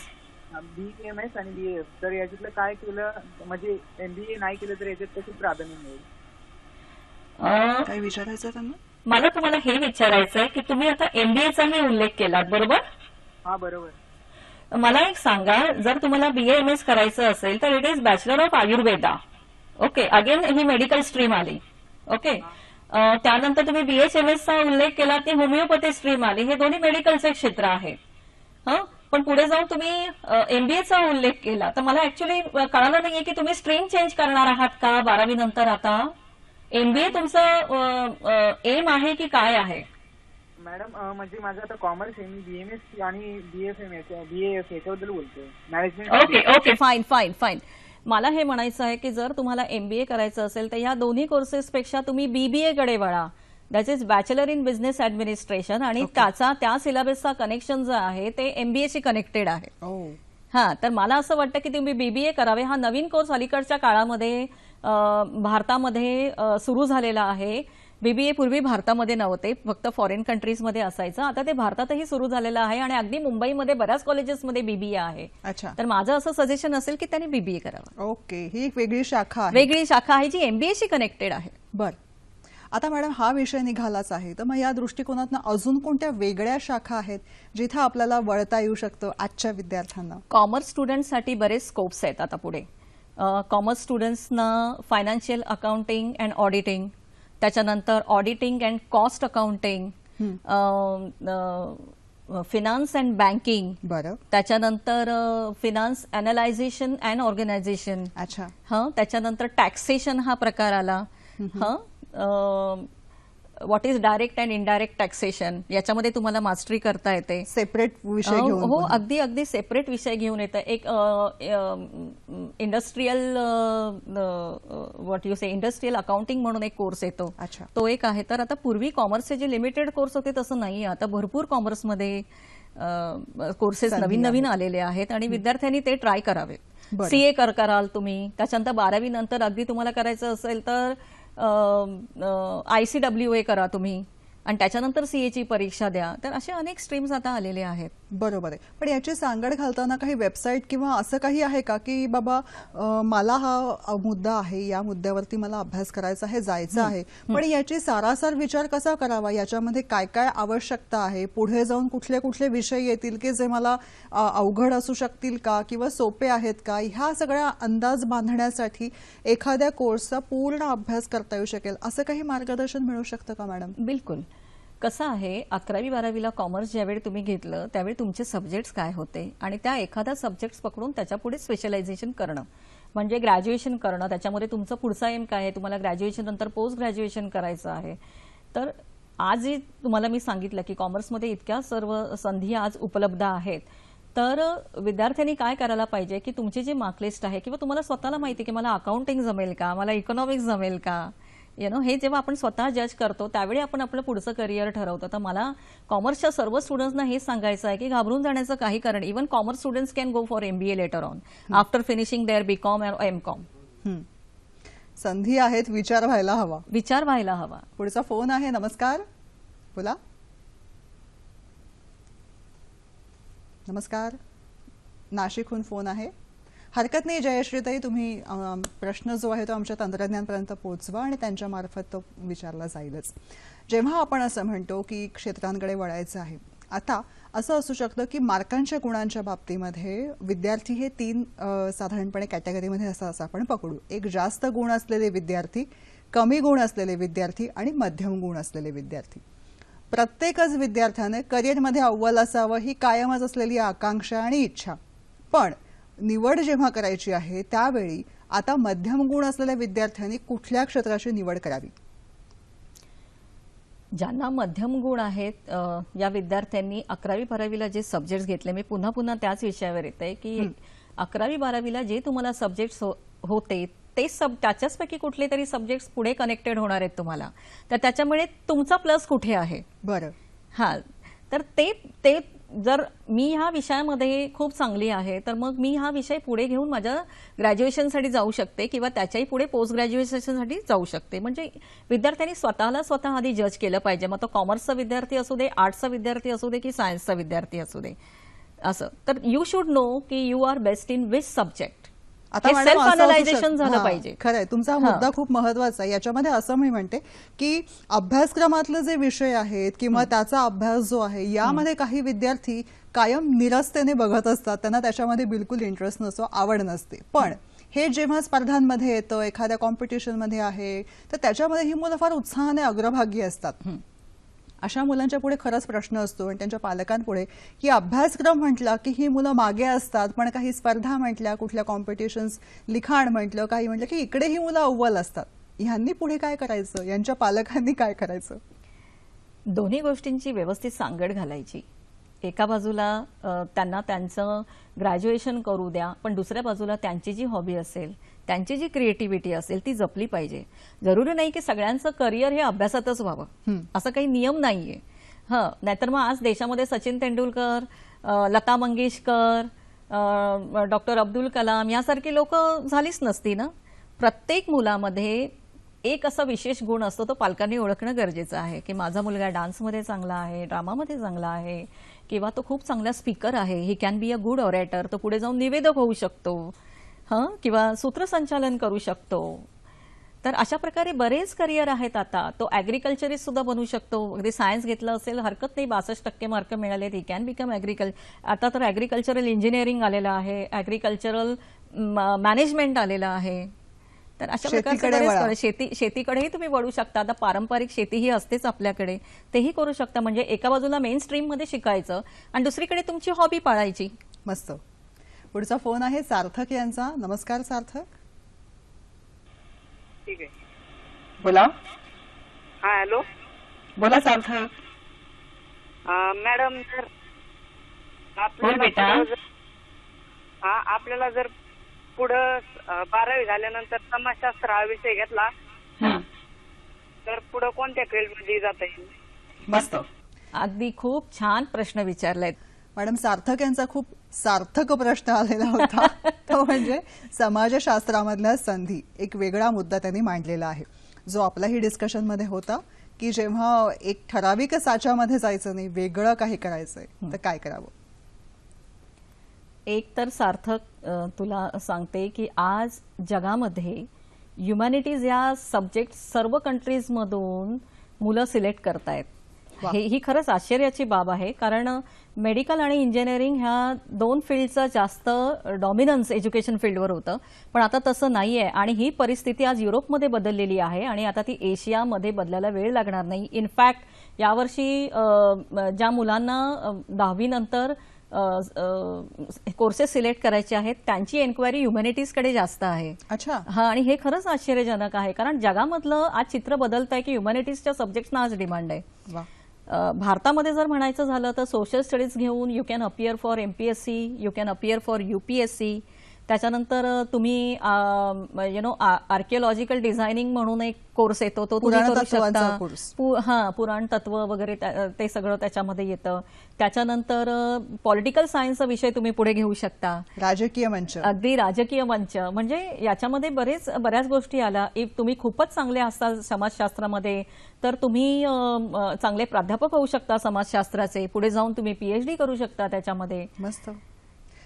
BMS आणि BAS तर याच्यातलं काय केलं म्हणजे MBA नाही केलं तर याच्यात कसं प्राधान्य मिळेल? काय विचारायचं त्यांना? मला तुम्हाला हे विचारायचं आहे की तुम्ही आता MBAचाही उल्लेख केलात, बरोबर? हा बरोबर. मला एक सांगा, जर तुम्हाला BAMS करायचं असेल तर it is bachelor of Ayurveda. Okay, again he medical stream आली. ओके, त्यानंतर तुम्ही BHMSचा उल्लेख केला ती होमिओपॅथी स्ट्रीम आली. हे दोन्ही मेडिकलचे क्षेत्र आहेत. पण पुढे जाऊन तुम्ही MBAचा उल्लेख केला तर मला ऍक्च्युली कळालं नाहीये की तुम्ही स्ट्रीम चेंज करणार आहात का 12वी नंतर? आता MBA तुमचं एम आहे की काय आहे? मॅडम म्हणजे माझं आता कॉमर्स आहे, मी BMS आणि BFM BAS याच्याबद्दल बोलतोय, management. Okay okay, fine fine fine. मला हे म्हणायचं आहे की जर तुम्हाला MBA करायचं असेल तर या दोन्ही कोर्सेसपेक्षा तुम्ही BBA कडे वळा. That is bachelor in business administration, आणि त्या सिलेबसचा कनेक्शन जो आहे ते MBAशी कनेक्टेड आहे. हा, तर मला असं वाटतं की तुम्ही BBA करावे. हा नवीन कोर्स अलीकडच्या काळामध्ये भारतामध्ये सुरू झालेला आहे. BBA पूर्वी भारतामध्ये नव्हते, फक्त फॉरेन कंट्रीजमध्ये असायचं. आता ते भारतातही सुरू झालेलं आहे आणि अगदी मुंबईमध्ये बऱ्याच कॉलेजेसमध्ये BBA आहे. अच्छा, तर माझं असं सजेशन असेल की त्यांनी BBA करावं. ओके, ही एक वेगळी शाखा आहे. वेगळी शाखा आहे जी MBAशी कनेक्टेड आहे. बरं, आता मॅडम हा विषय निघालाच आहे तर मग या दृष्टिकोनातून अजून कोणत्या वेगळ्या शाखा आहेत जिथे आपल्याला वळता येऊ शकतं आजच्या विद्यार्थ्यांना? कॉमर्स स्टुडंट्ससाठी बरेच स्कोप्स आहेत आता पुढे. कॉमर्स स्टुडंट्सना फायनान्शियल अकाउंटिंग अँड ऑडिटिंग, त्याच्यानंतर auditing and cost accounting, finance and banking, बरं, त्याच्यानंतर फिनान्स अनालायझेशन अँड ऑर्गनायझेशन. अच्छा, त्याच्यानंतर टॅक्सेशन हा प्रकार आला. What is direct and indirect taxation, याच्यामध्ये तुम्हाला मास्टरी करता येते. सेपरेट विषय घेऊन? हो, अगदी अगदी सेपरेट विषय घेऊन येतं. एक industrial what you say industrial accounting म्हणून एक कोर्स येतो. अच्छा, तो एक आहे. तर आता पूर्वी कॉमर्सचे जे लिमिटेड कोर्स होते तसं नाही, आता भरपूर कॉमर्समध्ये कोर्सेस नवीन नवीन आलेले आहेत आणि विद्यार्थ्यांनी ते ट्राय करावे. CA कराल तुम्ही, त्याच्यानंतर 12वी नंतर अगदी तुम्हाला करायचं असेल तर ICWA करा तुम्ही, आणि त्याच्यानंतर CAची परीक्षा द्या. तर असे अनेक स्ट्रीम्स आता आलेले आहेत. बरोबर आहे. पण याची सांगड घालताना काही वेबसाईट किंवा असं काही आहे का की बाबा मला हा मुद्दा आहे, या मुद्द्यावरती मला अभ्यास करायचा आहे, जायचं आहे, पण याची सारासार विचार कसा करावा, याच्यामध्ये काय काय आवश्यकता आहे, पुढे जाऊन कुठले कुठले विषय येतील की जे मला अवघड असू शकतील का किंवा सोपे आहेत का, ह्या सगळ्या अंदाज बांधण्यासाठी एखाद्या कोर्सचा पूर्ण अभ्यास करता येऊ शकेल असं काही मार्गदर्शन मिळू शकतं का मॅडम? बिलकुल. कसं आहे, 11वी 12वीला कॉमर्स ज्यावेळी तुम्ही घेतलं त्यावेळी तुमचे सब्जेक्ट्स काय होते आणि त्या एखादा सब्जेक्ट्स पकडून त्याच्या पुढे स्पेशलायझेशन करणं म्हणजे ग्रॅज्युएशन करणं. त्याच्यामध्ये तुमचं पुढचा एम काय आहे, तुम्हाला ग्रॅज्युएशन नंतर पोस्ट ग्रॅज्युएशन करायचं आहे. तर आज तुम्हाला मी सांगितलं की कॉमर्समध्ये इतक्या सर्व संधी आज उपलब्ध आहेत. तर विद्यार्थ्यांनी काय करायला पाहिजे की तुमची जी मार्कलिस्ट आहे किंवा तुम्हाला स्वतःला माहिती की मला अकाउंटिंग जमेल का, मला इकॉनॉमिक्स जमेल का, हे जेव्हा आपण स्वतः जज करतो त्यावेळी आपण आपलं पुढचं करिअर ठरवतो. तर मला कॉमर्सच्या सर्व स्टुडंट्सना हेच सांगायचं आहे की घाबरून जाण्याचं काही कारण. Even commerce students can go for MBA later on after finishing their BCom और MCom. संधी आहेत, विचार व्हायला हवा. विचार व्हायला हवा. पुढचा फोन आहे. नमस्कार, बोला. नमस्कार, नाशिकहून फोन आहे. हरकत नाही जयश्रीताई, तुम्ही प्रश्न जो आहे तो आमच्या तंत्रज्ञांपर्यंत पोहोचवा आणि त्यांच्या मार्फत तो विचारला जाईलच. जेव्हा आपण असं म्हणतो की क्षेत्रांकडे वळायचं आहे, आता असं असू शकतं की मार्कांच्या गुणांच्या बाबतीमध्ये विद्यार्थी हे 3 साधारणपणे कॅटेगरीमध्ये असं आपण पकडू. एक जास्त गुण असलेले विद्यार्थी, कमी गुण असलेले विद्यार्थी आणि मध्यम गुण असलेले विद्यार्थी. प्रत्येकच विद्यार्थ्याने करिअरमध्ये अव्वल असावं ही कायमच असलेली आकांक्षा आणि इच्छा. पण निवड जेव्हा करायची आहे त्यावेळी आता मध्यम गुण असलेल्या विद्यार्थ्यांनी कुठल्या क्षेत्राची निवड करावी? ज्यांना मध्यम गुण आहेत या विद्यार्थ्यांनी 11वी 12वीला जे सब्जेक्ट्स घेतले, मी पुन्हा पुन्हा त्याच विषयावर येते की 11वी 12वीला जे तुम्हाला सब्जेक्ट्स होते ते त्याच्याचपैकी कुठले तरी सब्जेक्ट्स पुढे कनेक्टेड होणार आहेत तुम्हाला. तर त्याच्यामुळे तुमचा प्लस कुठे आहे? बरं, हा, तर ते जर मी ह्या विषयामध्ये खूप चांगली आहे तर मग मी हा विषय पुढे घेऊन माझ्या ग्रॅज्युएशनसाठी जाऊ शकते किंवा त्याच्याही पुढे पोस्ट ग्रॅज्युएशनसाठी जाऊ शकते. म्हणजे विद्यार्थ्यांनी स्वतः आधी जज केलं पाहिजे. मग तो कॉमर्सचा विद्यार्थी असू दे, आर्ट्सचा विद्यार्थी असू दे की सायन्सचा विद्यार्थी असू दे. असं तर यू शुड नो की you are best in which subject. आता मॅडम सेल्फ असं असू अनालायझेशन शकतं- झालं हां, पाहिजे. खरंय, तुमचा हा मुद्दा खूप महत्वाचा आहे. याच्यामध्ये असं मी म्हणते की अभ्यासक्रमातले जे विषय आहेत किंवा त्याचा अभ्यास जो आहे यामध्ये काही विद्यार्थी कायम निरस्तेने बघत असतात, त्यांना त्याच्यामध्ये बिलकुल इंटरेस्ट नसतो, आवड नसते. पण हे जेव्हा स्पर्धांमध्ये येतं, एखाद्या कॉम्पिटिशनमध्ये आहे, तर त्याच्यामध्ये ही मुलं फार उत्साहाने अग्रभागी असतात. अशा मुलांच्या पुढे खरंच प्रश्न असतो आणि त्यांच्या पालकांपुढे की अभ्यासक्रम म्हटला की ही मुलं मागे असतात, पण काही स्पर्धा म्हटल्या, कुठल्या कॉम्पिटिशन्स, लिखाण म्हटलं, काही म्हटलं की इकडे ही मुलं अव्वल असतात. ह्यांनी पुढे काय करायचं, यांच्या पालकांनी काय करायचं? दोन्ही गोष्टींची व्यवस्थित सांगड घालायची. एका बाजूला त्यांना त्यांचं ग्रॅज्युएशन करू द्या, पण दुसऱ्या बाजूला त्यांची जी हॉबी असेल, त्यांची जी क्रिएटिव्हिटी असेल ती जपली पाहिजे. जरुरी नाही की सगळ्यांचं करिअर हे अभ्यासातच व्हावं, असं काही नियम नाहीये. नाहीतर मग आज देशामध्ये सचिन तेंडुलकर, लता मंगेशकर, डॉक्टर अब्दुल कलाम यासारखी लोक झालीच नसती ना. प्रत्येक मुलामध्ये एक असा विशेष गुण असतो, तो पालकांनी ओळखणं गरजेचं आहे की माझा मुलगा डान्समध्ये चांगला आहे, ड्रामामध्ये चांगला आहे किंवा तो खूप चांगला स्पीकर आहे, he can be a good orator, तो पुढे जाऊन निवेदक होऊ शकतो किंवा सूत्रसंचालन करू शकतो. तर अशा प्रकारे बरेच करिअर आहेत. आता तो ॲग्रिकल्चरिस्ट सुद्धा बनू शकतो. अगदी सायन्स घेतलं असेल हरकत नाही, 62% मार्क मिळाले, ही कॅन बिकम आता तर ॲग्रिकल्चरल इंजिनिअरिंग आलेलं आहे, ॲग्रिकल्चरल मॅनेजमेंट आलेलं आहे. तर अशा प्रकारे शेतीकडेही तुम्ही वळू शकता. आता पारंपरिक शेती ही असतेच आपल्याकडे, तेही करू शकता. म्हणजे एका बाजूला मेन स्ट्रीम मध्ये शिकायचं आणि दुसरीकडे तुमची हॉबी पाळायची. मस्त. पुढचा फोन आहे सार्थक यांचा. नमस्कार सार्थक. ठीक आहे, बोला. हा, हॅलो, बोला सार्थक. मॅडम, जर आपल्याला जर पुढं 12वी झाल्यानंतर समाजशास्त्र हा विषय घेतला तर पुढं कोणत्या फील्डमध्ये जाता येईल? मस्त. अगदी खूप छान प्रश्न विचारलाय मॅडम. सार्थक यांचा खूप सार्थक प्रश्न आलेला होता. तो म्हणजे समाजशास्त्रामधल्या संधी, एक वेगळा मुद्दा त्यांनी मांडलेला आहे, जो आपलाही डिस्कशनमध्ये होता की जेव्हा एक ठराविक साच्यामध्ये जायचं नाही, वेगळं काही करायचंय तर काय करावं. एक तर सार्थक तुला सांगते की आज जगामध्ये ह्युमॅनिटीज या सब्जेक्ट सर्व कंट्रीजमधून मुलं सिलेक्ट करतायत. ही खरंच आश्चर्याची बाब आहे, कारण मेडिकल आणि इंजिनिअरिंग ह्या दोन फील्डचं जास्त डॉमिनन्स एज्युकेशन फील्डवर होतं, पण आता तसं नाहीये. आणि ही परिस्थिती आज युरोपमध्ये बदललेली आहे आणि आता ती एशियामध्ये बदलायला वेळ लागणार नाही. इनफॅक्ट यावर्षी ज्या मुलांना 10वी नंतर कोर्सेस सिलेक्ट करायचे आहेत त्यांची एन्क्वायरी ह्युमॅनिटीजकडे जास्त आहे. अच्छा. आणि हे खरंच आश्चर्यजनक आहे, कारण जगामधलं आज चित्र बदलत आहे की ह्युमॅनिटीजच्या सब्जेक्ट्सना आज डिमांड आहे. भारतामध्ये जर म्हणायचं झालं तर सोशल स्टडीज घेऊन you can appear for MPSC, you can appear for UPSC. त्याच्यानंतर तुम्ही आर्किओलॉजिकल डिझायनिंग म्हणून एक कोर्स येतो, तो तुम्ही करू शकता. पुराण तत्व वगैरे ते सगळं त्याच्यामध्ये येतं. त्याच्यानंतर पॉलिटिकल सायन्सचा विषय तुम्ही पुढे घेऊ शकता. राजकीय मंच, अगदी राजकीय मंच, म्हणजे याच्यामध्ये बऱ्याच गोष्टी आल्या. इफ तुम्ही खूपच चांगले असता समाजशास्त्रामध्ये तर तुम्ही चांगले प्राध्यापक होऊ शकता समाजशास्त्राचे. पुढे जाऊन तुम्ही पीएचडी करू शकता त्याच्यामध्ये. मस्त.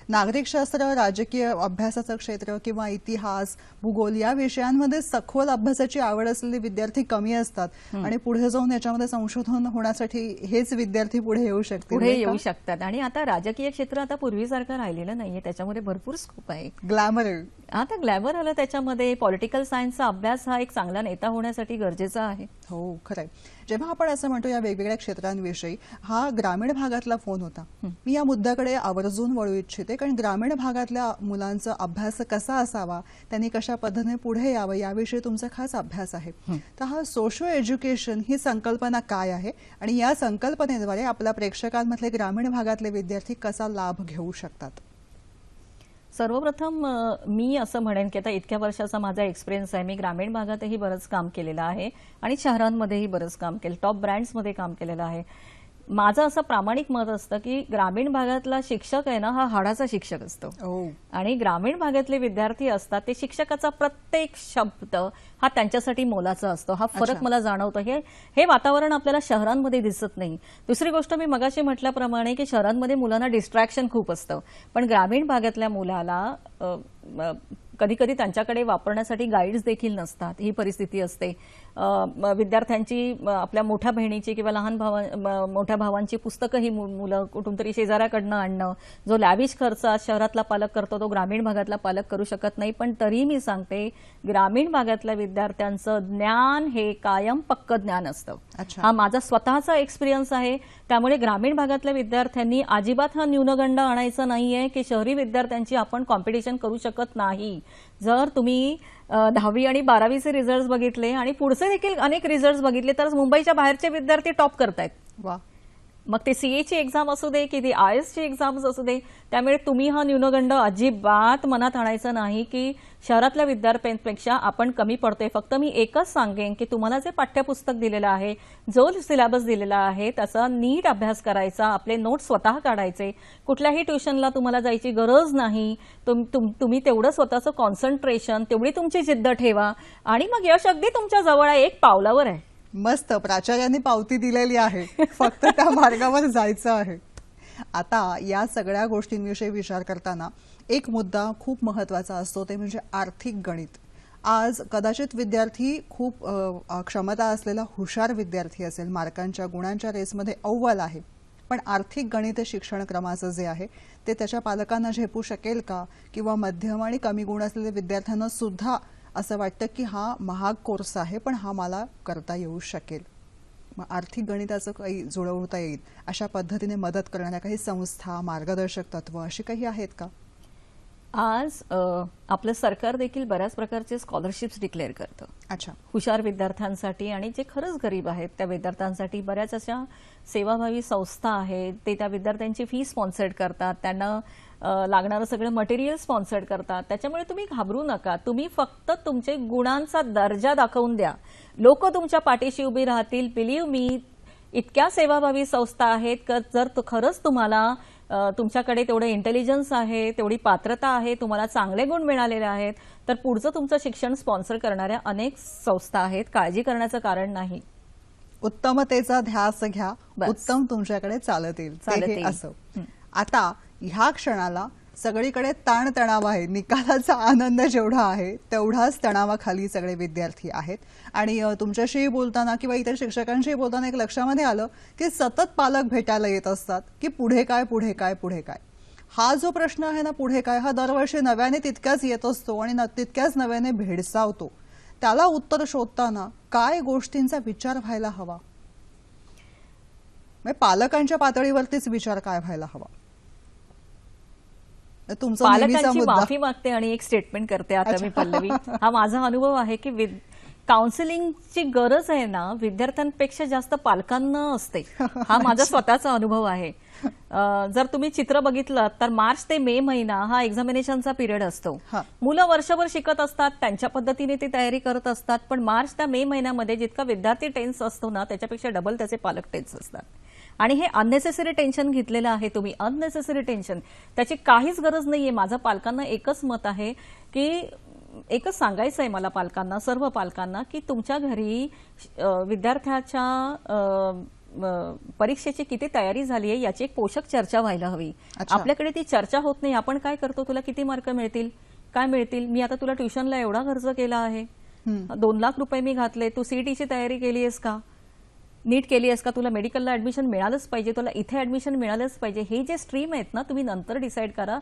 नागरिकशास्त्र, राजकीय अभ्यासाचं क्षेत्र किंवा इतिहास, भूगोल या विषयांमध्ये सखोल अभ्यासाची आवड असलेले विद्यार्थी कमी असतात आणि पुढे जाऊन याच्यामध्ये संशोधन होण्यासाठी हेच विद्यार्थी पुढे येऊ शकतात. आणि आता राजकीय क्षेत्र आता पूर्वीसारखं राहिलेलं नाहीये, त्याच्यामध्ये भरपूर स्कोप आहे. ग्लॅमर आलं त्याच्यामध्ये. पॉलिटिकल सायन्सचा अभ्यास हा एक चांगला नेता होण्यासाठी गरजेचा आहे. हो, खरंय. जेव्हा आपण असं म्हणतो या वेगवेगळ्या क्षेत्रांविषयी, हा ग्रामीण भागातला फोन होता. मी या मुद्द्याकडे आवर्जून वळू इच्छिते, कारण ग्रामीण भागातल्या मुलांचा अभ्यास कसा असावा, त्यांनी कशा पद्धतीने पुढे यावं याविषयी तुमचा खास अभ्यास आहे. तर हा सोशो एज्युकेशन ही संकल्पना काय आहे आणि या संकल्पनेद्वारे आपल्या प्रेक्षकांमधले ग्रामीण भागातले विद्यार्थी कसा लाभ घेऊ शकतात? सर्वप्रथम मी असं म्हणेन की आता इतक्या वर्षाचा माझा एक्सपिरियन्स आहे. मी ग्रामीण भागातही बरंच काम केलेलं आहे आणि शहरांमध्येही बरंच काम केलं, टॉप ब्रँड्समध्ये काम केलेलं आहे. माझं असं प्रामाणिक मत असतं की ग्रामीण भागातला शिक्षक आहे ना, हा हाडाचा शिक्षक असतो. आणि ग्रामीण भागातले विद्यार्थी असतात ते शिक्षकाचा प्रत्येक शब्द हा त्यांच्यासाठी मोलाचा असतो. हा फरक मला जाणवतो. हे वातावरण आपल्याला शहरांमध्ये दिसत नाही. दुसरी गोष्ट, मी मगाशी म्हटल्याप्रमाणे की शहरांमध्ये मुलांना डिस्ट्रॅक्शन खूप असतं, पण ग्रामीण भागातल्या मुलाला कधी कधी त्यांच्याकडे वापरण्यासाठी गाईड्स देखील नसतात. ही परिस्थिती असते. विद्यार्थ्यांची, आपल्या मोठ्या बहिणीची किंवा लहान मोठ्या भावांची पुस्तकं ही मुलं कुठून तरी शेजाऱ्याकडनं आणणं, जो लॅविश खर्च आज शहरातला पालक करतो तो ग्रामीण भागातला पालक करू शकत नाही. पण तरी मी सांगते, ग्रामीण भागातल्या विद्यार्थ्यांचं ज्ञान हे कायम पक्क ज्ञान असतं. हा माझा स्वतःचा एक्सपिरियन्स आहे. त्यामुळे ग्रामीण भागातल्या विद्यार्थ्यांनी अजिबात हा न्यूनगंड आणायचा नाहीये की शहरी विद्यार्थ्यांची आपण कॉम्पिटिशन करू शकत नाही. जर तुम्ही 10वी आणि 12वीचे रिझल्ट बघितले आणि पुढचे देखील अनेक रिझल्ट बघितले तर मुंबईच्या बाहेरचे विद्यार्थी टॉप करतायत. वा. मग ते सीएची एक्झाम असू दे की ती आयएसची एक्झाम्स असू दे. त्यामुळे तुम्ही हा न्यूनगंड अजिबात मनात आणायचा नाही की शहरातल्या विद्यार्थ्यांपेक्षा आपण कमी पडतोय. फक्त मी एकच सांगेन की तुम्हाला जे पाठ्यपुस्तक दिलेलं आहे, जो सिलेबस दिलेला आहे त्याचा नीट अभ्यास करायचा, आपले नोट्स स्वतः काढायचे. कुठल्याही ट्युशनला तुम्हाला जायची गरज नाही. तुम्ही तेवढं स्वतःचं कॉन्सन्ट्रेशन, तेवढी तुमची जिद्द ठेवा आणि मग यश अगदी तुमच्या जवळ आहे, एक पावलावर आहे. मस्त, प्राचार्यांनी पावती दिलेली आहे, फक्त त्या मार्गावर जायचं आहे. आता या सगळ्या गोष्टींविषयी विचार करताना एक मुद्दा खूप महत्वाचा असतो, ते म्हणजे आर्थिक गणित. आज कदाचित विद्यार्थी खूप क्षमता असलेला हुशार विद्यार्थी असेल, मार्कांच्या गुणांच्या रेसमध्ये अव्वल आहे, पण आर्थिक गणित शिक्षण क्रमाचं जे आहे ते त्याच्या पालकांना झेपू शकेल का? किंवा मध्यम आणि कमी गुण असलेल्या विद्यार्थ्यांना सुद्धा असं वाटतं की हा महाग कोर्स आहे पण हा मला करता येऊ शकेल. मग आर्थिक गणिताचं काही जुळवता येईल अशा पद्धतीने मदत करणाऱ्या काही संस्था, मार्गदर्शक तत्व अशी काही आहेत का? आज आपलं सरकार देखील बऱ्याच प्रकारचे स्कॉलरशिप्स डिक्लेअर करतं. अच्छा. हुशार विद्यार्थ्यांसाठी आणि जे खरंच गरीब आहेत त्या विद्यार्थ्यांसाठी बऱ्याच अशा सेवाभावी संस्था आहेत. ते त्या विद्यार्थ्यांची फी स्पॉन्सर्ड करतात, त्यांना लागणारं सगळं मटेरियल स्पॉन्सर्ड करतात. त्याच्यामुळे तुम्ही घाबरू नका. तुम्ही फक्त तुमचे गुणांचा दर्जा दाखवून द्या, लोक तुमच्या पाठीशी उभी राहतील. बिलीव्ह मी, इतक्या सेवाभावी संस्था आहेत की जर खरंच तुम्हाला तुमच्याकडे तेवढं इंटेलिजन्स आहे, तेवढी पात्रता आहे, तुम्हाला चांगले गुण मिळालेले आहेत, तर पुढचं तुमचं शिक्षण स्पॉन्सर करणाऱ्या अनेक संस्था आहेत. काळजी करण्याचं कारण नाही. उत्तमतेचा ध्यास घ्या, उत्तम तुमच्याकडे चालत येईल असं. आता ह्या क्षणाला सगळीकडे ताणतणाव आहे. निकालाचा आनंद जेवढा आहे तेवढाच तणावाखाली सगळे विद्यार्थी आहेत. आणि तुमच्याशी बोलताना किंवा इतर शिक्षकांशी बोलताना एक लक्षामध्ये आलं की सतत पालक भेटायला येत असतात की पुढे काय पुढे काय पुढे काय. हा जो प्रश्न आहे ना, पुढे काय, हा दरवर्षी नव्याने तितक्याच येत असतो आणि तितक्याच नव्याने भेडसावतो. त्याला उत्तर शोधताना काय गोष्टींचा विचार व्हायला हवा? पालकांच्या पातळीवरतीच विचार काय व्हायला हवा? पालकांची माफी मागते आणि एक स्टेटमेंट करते आता मी, पल्लवी. हा माझा अनुभव आहे की काउन्सिलिंगची गरज आहे ना विद्यार्थ्यांपेक्षा जास्त पालकांना असते. हा माझा स्वतःचा अनुभव आहे. जर तुम्ही चित्र बघितलं तर मार्च ते मे महिना हा एक्झामिनेशनचा पिरियड असतो. मुलं वर्षभर शिकत असतात, त्यांच्या पद्धतीने ते तयारी करत असतात, पण मार्च ते मे महिन्यामध्ये जितका विद्यार्थी टेन्स असतो ना त्याच्यापेक्षा डबल त्याचे पालक टेन्स असतात. आणि हे अननेसेसरी टेन्शन घेतलेलं आहे तुम्ही, अननेसेसरी टेन्शन. त्याची काहीच गरज नाहीये. माझं पालकांना एकच मत आहे की एकच सांगायचं आहे मला पालकांना, सर्व पालकांना, की तुमच्या घरी विद्यार्थ्याच्या परीक्षेची किती तयारी झाली आहे याची एक पोषक चर्चा व्हायला हवी. आपल्याकडे ती चर्चा होत नाही. आपण काय करतो, तुला किती मार्क मिळतील, काय मिळतील, मी आता तुला ट्युशनला एवढा खर्च केला आहे, 2 लाख रुपये मी घातले, तू सीईटीची तयारी केली आहेस का, नीट केली आहेस का, तुला मेडिकलला ऍडमिशन मिळालंच पाहिजे, तुला इथे ऍडमिशन मिळालंच पाहिजे. हे जे स्ट्रीम आहेत ना तुम्ही नंतर डिसाईड करा.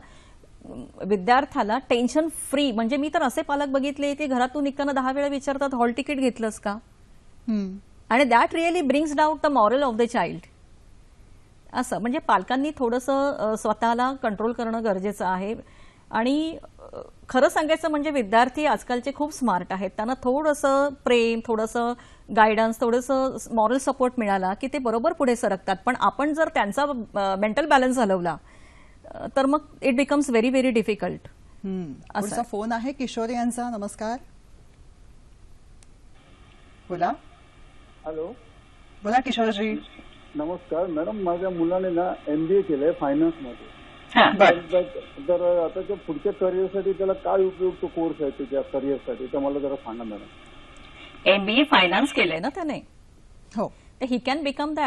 विद्यार्थ्याला टेन्शन फ्री. म्हणजे मी तर असे पालक बघितले की घरातून निघताना 10 वेळा विचारतात हॉल तिकीट घेतलंस का, आणि that really brings down the moral of the child. असं म्हणजे पालकांनी थोडंसं स्वतःला कंट्रोल करणं गरजेचं आहे. आणि खरं सांगायचं म्हणजे विद्यार्थी आजकालचे खूप स्मार्ट आहेत. त्यांना थोडंसं प्रेम, थोडंसं गायडन्स, थोडंसं मॉरल सपोर्ट मिळाला की ते बरोबर पुढे सरकतात. पण आपण जर त्यांचा मेंटल बॅलन्स हलवला तर मग it becomes very very difficult. पुढचा फोन आहे किशोर यांचा. नमस्कार. बोला. हॅलो. बोला किशोरजी. नमस्कार मॅडम, माझ्या मुलाने ना MBA केलंय फायनान्स मध्ये. तर आता त्या पुढच्या करिअरसाठी त्याला काय उपयुक्त कोर्स आहे त्याच्या करिअरसाठी, तर मला जरा सांगा मॅडम. MBA फायनान्स केलंय ना त्याने. हो, he can become the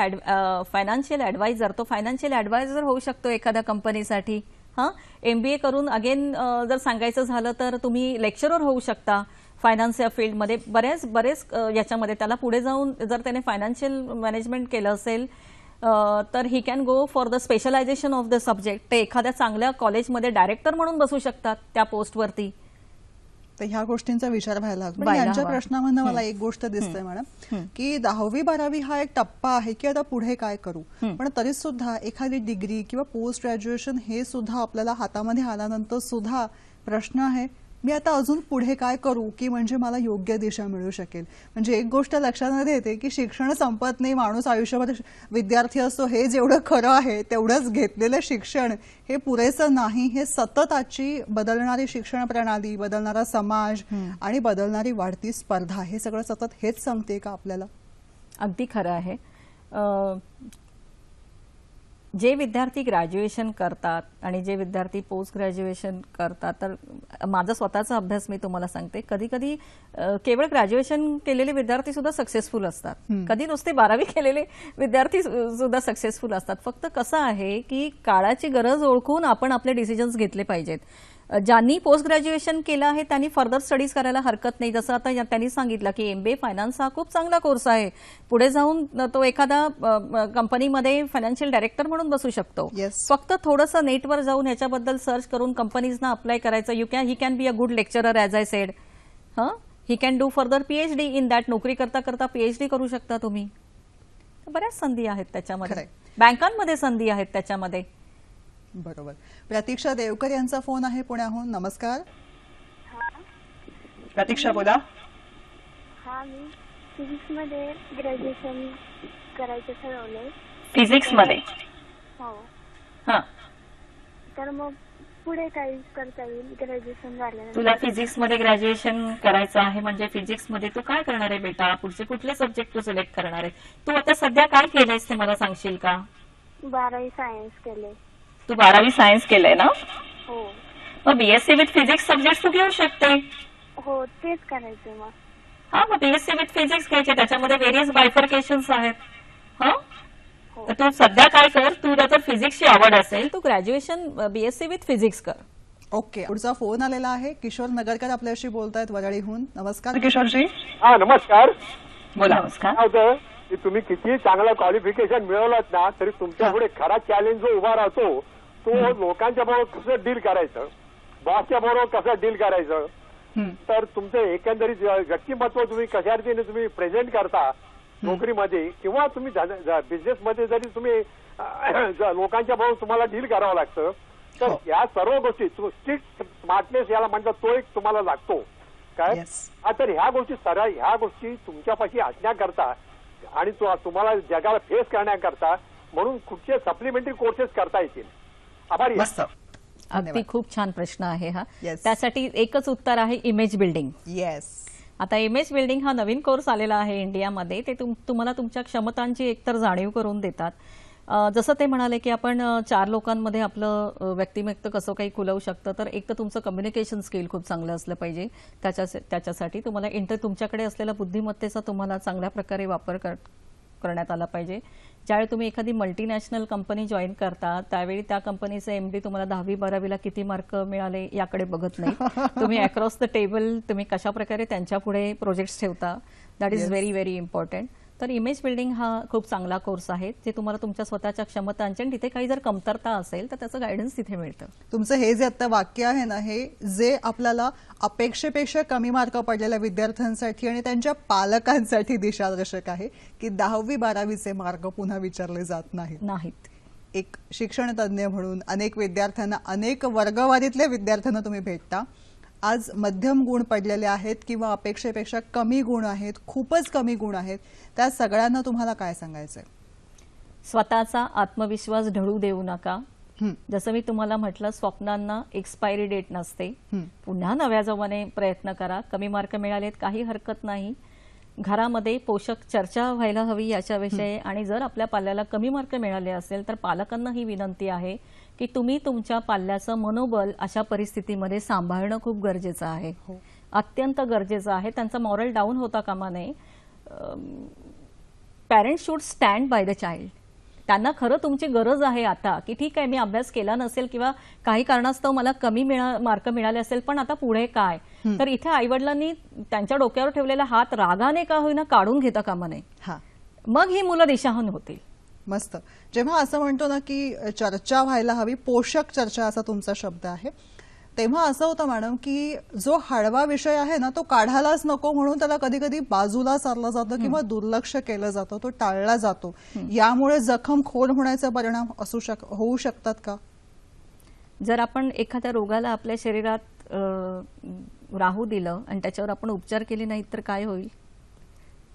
financial adviser. तो फायनान्शियल ऍडवायझर होऊ शकतो एखाद्या कंपनीसाठी. हा, MBA करून अगेन जर सांगायचं झालं तर तुम्ही लेक्चरर होऊ शकता फायनान्स या फील्डमध्ये. बरेच याच्यामध्ये त्याला पुढे जाऊन जर त्याने फायनान्शियल मॅनेजमेंट केलं असेल तर he can go for the specialisation of the subject. ते एखाद्या चांगल्या कॉलेजमध्ये डायरेक्टर म्हणून बसू शकतात त्या पोस्टवरती. तर ह्या गोष्टींचा विचार व्हायला हवा. पण व्हायला यांच्या हवा. प्रश्नामधनं मला एक गोष्ट दिसते मॅडम, की 10वी-12वी हा एक टप्पा आहे की आता पुढे काय करू, पण तरी सुद्धा एखादी डिग्री किंवा पोस्ट ग्रॅज्युएशन हे सुद्धा आपल्याला हातामध्ये आल्यानंतर सुद्धा प्रश्न आहे, मी आता अजून पुढे काय करू की म्हणजे मला योग्य दिशा मिळू शकेल. म्हणजे एक गोष्ट लक्षात येते की शिक्षण संपत नाही, माणूस आयुष्यभर विद्यार्थी असतो हे जेवढं खरं आहे तेवढंच घेतलेलं शिक्षण हे पुरेसं नाही. हे सतत आजची बदलणारी शिक्षण प्रणाली, बदलणारा समाज आणि बदलणारी वाढती स्पर्धा हे सगळं सतत हेच सांगते का आपल्याला? अगदी खरं आहे. जे विद्यार्थी ग्रॅज्युएशन करतात आणि जे विद्यार्थी पोस्ट ग्रॅज्युएशन करतात, तर माझा स्वतःचा अभ्यास मी तुम्हाला सांगते, कधी कधी केवळ ग्रॅज्युएशन केलेले विद्यार्थी सुद्धा सक्सेसफुल असतात, कधी नुसते 12वी केलेले विद्यार्थी सुद्धा सक्सेसफुल असतात. फक्त कसं आहे की काळाची गरज ओळखून आपण आपले डिसिजन्स घेतले पाहिजेत. ज्यांनी पोस्ट ग्रॅज्युएशन केलं आहे त्यांनी फर्दर स्टडीज करायला हरकत नाही. जसं आता त्यांनी सांगितलं की MBA फायनान्स हा खूप चांगला कोर्स आहे, पुढे जाऊन तो एखादा कंपनीमध्ये फायनान्शियल डायरेक्टर म्हणून बसू शकतो. फक्त थोडंसं नेटवर जाऊन ह्याच्याबद्दल सर्च करून कंपनीजना अप्लाय करायचं. He can be a good lecturer as I said. He can do further PhD in that. नोकरी करता करता PhD करू शकता तुम्ही. बऱ्याच संधी आहेत त्याच्यामध्ये, बँकांमध्ये संधी आहेत त्याच्यामध्ये. बरोबर. प्रतीक्षा देवकर यांचा फोन आहे पुण्याहून. नमस्कार प्रतीक्षा, बोला. हा, मी फिजिक्समध्ये ग्रॅज्युएशन करायचं ठरवलंय. फिजिक्समध्ये? हो. हां, तर मग पुढे काय करता येईल ग्रॅज्युएशन झाल्यानंतर? तुला फिजिक्समध्ये ग्रॅज्युएशन करायचं आहे म्हणजे फिजिक्समध्ये तू काय करणार आहे बेटा? पुढचे कुठले सब्जेक्ट तू सिलेक्ट करणार आहे? तू आता सध्या काय केलंयस ते मला सांगशील का? 12वी सायन्स केले. तू 12वी सायन्स केलंय ना? हो. मग BSc विथ फिजिक्स सब्जेक्ट तू घेऊ शकते. हो, तेच करायचं मग. हा, मग BSc विथ फिजिक्स घ्यायचे. त्याच्यामध्ये व्हेरियस बायफर्केशन्स आहेत. हा, तर तू सध्या काय कर, तुला जर फिजिक्सची आवड असेल तू ग्रॅज्युएशन BSc विथ फिजिक्स कर. ओके. पुढचा फोन आलेला आहे. किशोर नगरकर आपल्याशी बोलतायत वरळीहून. नमस्कार किशोरजी. हा, नमस्कार. बोला. नमस्कार. की तुम्ही किती चांगलं क्वालिफिकेशन मिळवलं ना तरी तुमच्या पुढे खरा चॅलेंज जो उभा राहतो तो लोकांच्या बरोबर कसं डील करायचं, बॉसच्या बरोबर कसं डील करायचं. तर तुमचं एकंदरीत व्यक्तिमत्व तुम्ही कशा रीतीने तुम्ही प्रेझेंट करता नोकरीमध्ये किंवा तुम्ही बिझनेसमध्ये जरी तुम्ही लोकांच्या बरोबर तुम्हाला डील करावं लागतं, तर या सर्व गोष्टी स्ट्रिक्ट स्मार्टनेस याला म्हणतात तो एक तुम्हाला लागतो काय. तर ह्या गोष्टी तुमच्यापाशी असण्याकरता आणि तुम्हाला जगाला फेस करण्याकरता म्हणून कुठचे सप्लिमेंटरी कोर्सेस करता येतील. आभारी. अगदी खूप छान प्रश्न आहे हा. त्यासाठी एकच उत्तर आहे, इमेज बिल्डिंग. येस. आता इमेज बिल्डिंग हा नवीन कोर्स आलेला आहे इंडियामध्ये. ते तुम्हाला तुमच्या क्षमतांची एकतर जाणीव करून देतात. जसं ते म्हणाले की आपण 4 लोकांमध्ये आपलं व्यक्तिमत्व कसं काही खुलवू शकतं, तर एक तर तुमचं कम्युनिकेशन स्किल खूप चांगलं असलं पाहिजे. त्याच्यासाठी तुम्हाला तुमच्याकडे असलेल्या बुद्धिमत्तेचा तुम्हाला चांगल्या प्रकारे वापर करण्यात आला पाहिजे. ज्यावेळी तुम्ही एखादी मल्टीनॅशनल कंपनी जॉईन करता त्यावेळी त्या कंपनीचे MD तुम्हाला 10वी-12वीला किती मार्क मिळाले याकडे बघत नाही. तुम्ही अक्रॉस द टेबल तुम्ही कशा प्रकारे त्यांच्या पुढे प्रोजेक्ट्स ठेवता, that is very very important. तर इमेज बिल्डिंग हा खूप चांगला कोर्स आहे, जे तुम्हाला तुमच्या स्वतःच्या क्षमतांच्या आणि तिथे काही जर कमतरता असेल तर त्याचं गायडन्स तिथे मिळतं. तुमचं हे जे आता वाक्य आहे ना, हे जे आपल्याला अपेक्षेपेक्षा कमी मार्क पडलेल्या विद्यार्थ्यांसाठी आणि त्यांच्या पालकांसाठी दिशादर्शक आहे की 10वी-12वीचे मार्क पुन्हा विचारले जात नाहीत. एक शिक्षण तज्ज्ञ म्हणून अनेक विद्यार्थ्यांना, अनेक वर्गवारीतल्या विद्यार्थ्यांना तुम्ही भेटता. आज मध्यम गुण पडलेले आहेत किंवा अपेक्षेपेक्षा कमी गुण आहेत, खूपच कमी गुण आहेत, त्या सगळ्यांना तुम्हाला काय सांगायचंय? स्वतःचा आत्मविश्वास ढळू देऊ नका. जसं मी तुम्हाला म्हटलं, स्वप्नांना एक्सपायरी डेट नसते. पुन्हा नव्या जोमाने प्रयत्न करा. कमी मार्क मिळालेत काही हरकत नाही. घरामध्ये पोषक चर्चा व्हायला हवी याच्याविषयी. आणि जर आपल्या पाल्याला कमी मार्क मिळाले असेल तर पालकांना ही विनंती आहे की तुम्ही तुमच्या पाल्याचं मनोबल अशा परिस्थितीमध्ये सांभाळणं खूप गरजेचं आहे, अत्यंत गरजेचं आहे. त्यांचा मॉरल डाऊन होता कामा नये. Parents should stand by the child. त्यांना खरं तुमची गरज आहे आता, की ठीक आहे मी अभ्यास केला नसेल किंवा काही कारणास्तव मला कमी मार्क मिळाले असेल, पण आता पुढे काय. तर इथे आईवडिलांनी त्यांच्या डोक्यावर ठेवलेला हात रागाने का होईना काढून घेता कामा नये. मग ही मुलं दिशाहून होतील. मस्त. जेव्हा असं म्हणतो ना की चर्चा व्हायला हवी, पोषक चर्चा असा तुमचा शब्द आहे, तेव्हा असं होतं मॅडम की जो हळवा विषय आहे ना तो काढायलाच नको म्हणून त्याला कधी कधी बाजूला सारलं जातं किंवा दुर्लक्ष केलं जातं, तो टाळला जातो. यामुळे जखम खोल होण्याचे परिणाम होऊ शकतात का? जर आपण एखाद्या रोगाला आपल्या शरीरात राहू दिलं आणि त्याच्यावर आपण उपचार केले नाहीत तर काय होईल?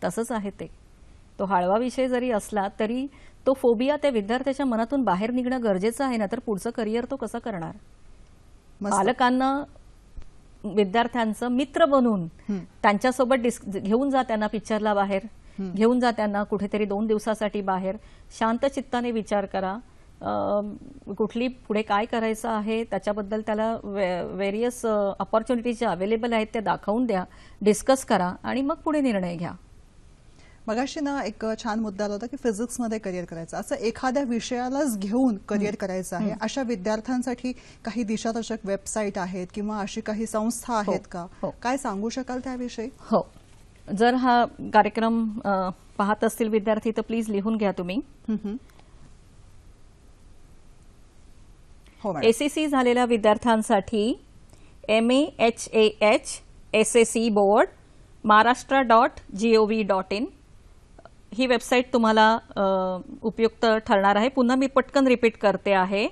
तसंच आहे ते. तो हळवा विषय जरी असला तरी तो फोबिया त्या विद्यार्थ्याच्या मनातून बाहेर निघणं गरजेचं आहे ना, तर पुढचं करिअर तो कसं करणार? पालकांना विद्यार्थ्यांचं मित्र बनून त्यांच्यासोबत घेऊन जा, त्यांना पिक्चरला बाहेर घेऊन जा, त्यांना कुठेतरी 2 दिवसासाठी बाहेर शांत चित्ताने विचार करा. कुठली पुढे काय करायचं आहे त्याच्याबद्दल त्याला व्हेरियस अपॉर्च्युनिटीज ज्या अवेलेबल आहेत त्या दाखवून द्या, डिस्कस करा आणि मग पुढे निर्णय घ्या. मगाशी ना एक छान मुद्दा आला होता की फिजिक्समध्ये करिअर करायचं, असं एखाद्या विषयालाच घेऊन करिअर करायचं आहे, अशा विद्यार्थ्यांसाठी काही दिशादर्शक वेबसाईट आहेत किंवा अशी काही संस्था आहेत का? काय सांगू शकाल त्याविषयी? हो, जर हा कार्यक्रम पाहत असतील विद्यार्थी तर प्लीज लिहून घ्या तुम्ही. एसीसी झालेल्या विद्यार्थ्यांसाठी MAHAH SAC बोर्ड महाराष्ट्र.gov.in ही वेबसाईट तुम्हाला उपयुक्त ठरणार आहे. पुन्हा मी पटकन रिपीट करते आहे.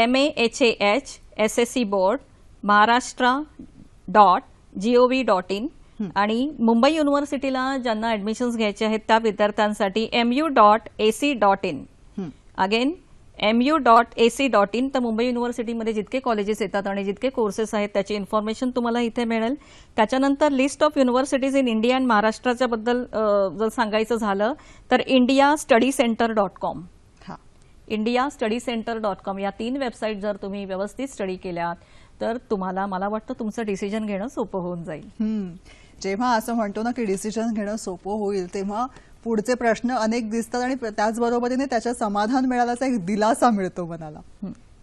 MAHAH SAC बोर्ड महाराष्ट्र.gov.in आणि मुंबई युनिव्हर्सिटीला ज्यांना ऍडमिशन्स घ्यायचे आहेत त्या विद्यार्थ्यांसाठी MU.AC.in. Again MU.AC.in. तर मुंबई युनिव्हर्सिटीमध्ये जितके कॉलेजेस येतात आणि जितके कोर्सेस आहेत त्याची इन्फॉर्मेशन तुम्हाला इथे मिळेल. त्याच्यानंतर list of universities in India and महाराष्ट्राच्या बद्दल जर सांगायचं झालं तर indiastudycenter.com, indiastudycenter.com या 3 वेबसाईट जर तुम्ही व्यवस्थित स्टडी केल्यात तर तुम्हाला, मला वाटतं तुमचं डिसिजन घेणं सोपं होऊन जाईल. जेव्हा असं म्हणतो ना की डिसिजन घेणं सोपं होईल तेव्हा पुढचे प्रश्न अनेक दिसतात आणि त्याचबरोबरीने त्याच्या समाधान मिळाल्याचा एक दिलासा मिळतो मनाला.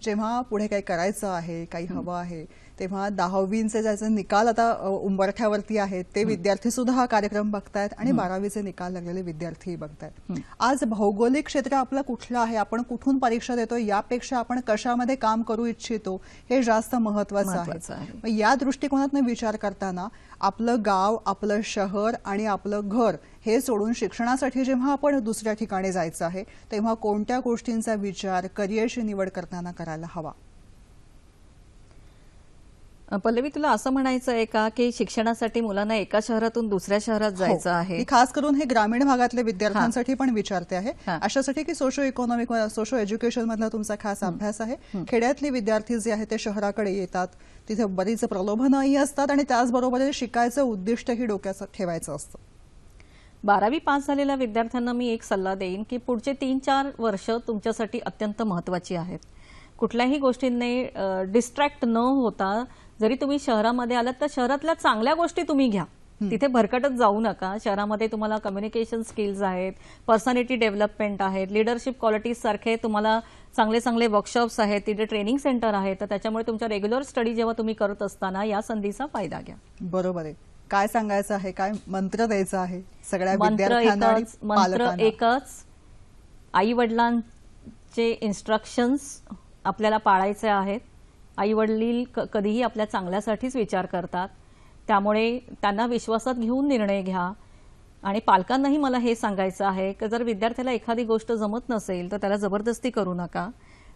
जेव्हा पुढे काही करायचं आहे, काही हवं आहे, तेव्हा 10वीचे ज्याचे निकाल आता उंबरठ्यावरती आहेत ते विद्यार्थी सुद्धा हा कार्यक्रम बघतायत आणि 12वीचे निकाल लागलेले विद्यार्थी बघतायत. आज भौगोलिक क्षेत्र आपलं कुठलं आहे, आपण कुठून परीक्षा देतो यापेक्षा आपण कशामध्ये काम करू इच्छितो हे जास्त महत्वाचं आहे. या दृष्टिकोनातून विचार करताना आपलं गाव, आपलं शहर आणि आपलं घर हे सोडून शिक्षणासाठी जेव्हा आपण दुसऱ्या ठिकाणी जायचं आहे तेव्हा कोणत्या गोष्टींचा विचार करिअरची निवड करताना करायला हवा? पल्लवी, तुला असं म्हणायचं आहे का की शिक्षणासाठी मुलांना एका शहरातून दुसऱ्या शहरात जायचं आहे? खास करून हे ग्रामीण भागातल्या विद्यार्थ्यांसाठी पण विचारते आहे, अशासाठी की सोशो इकॉनॉमिक, सोशो एज्युकेशन मधला तुमचा खास अभ्यास आहे. खेड्यातले विद्यार्थी जे आहेत ते शहराकडे येतात, तिथे बरीच प्रलोभनही असतात आणि त्याचबरोबर शिकायचं उद्दिष्टही डोक्यात ठेवायचं असतं. 12वी पास झालेल्या विद्यार्थ्यांना मी एक सल्ला देईन की पुढचे 3-4 वर्ष तुमच्यासाठी अत्यंत महत्वाची आहेत. कुठल्याही गोष्टींनी डिस्ट्रॅक्ट न होता जरी तुम्ही शहरामध्ये आलात तर शहरातल्या चांगल्या गोष्टी तुम्ही घ्या, तिथे भरकटत जाऊ नका. शहरामध्ये तुम्हाला कम्युनिकेशन स्किल्स आहेत, पर्सनॅलिटी डेव्हलपमेंट आहेत, लिडरशिप क्वालिटीज सारखे तुम्हाला चांगले चांगले वर्कशॉप्स आहेत, तिथे ट्रेनिंग सेंटर आहे. तर त्याच्यामुळे तुमच्या रेग्युलर स्टडी जेव्हा तुम्ही करत असताना या संधीचा फायदा घ्या. बरोबर आहे. काय सांगायचं आहे, काय मंत्र द्यायचा आहे सगळ्या विद्यार्थ्यांना? मंत्र एकच, आई वडिलांचे इन्स्ट्रक्शन्स आपल्याला पाळायचे आहेत. आई वडील कधीही आपल्या चांगल्यासाठीच विचार करतात, त्यामुळे त्यांना विश्वासात घेऊन निर्णय घ्या. आणि पालकांनाही मला हे सांगायचं आहे की जर विद्यार्थ्याला एखादी गोष्ट जमत नसेल तर त्याला जबरदस्ती करू नका.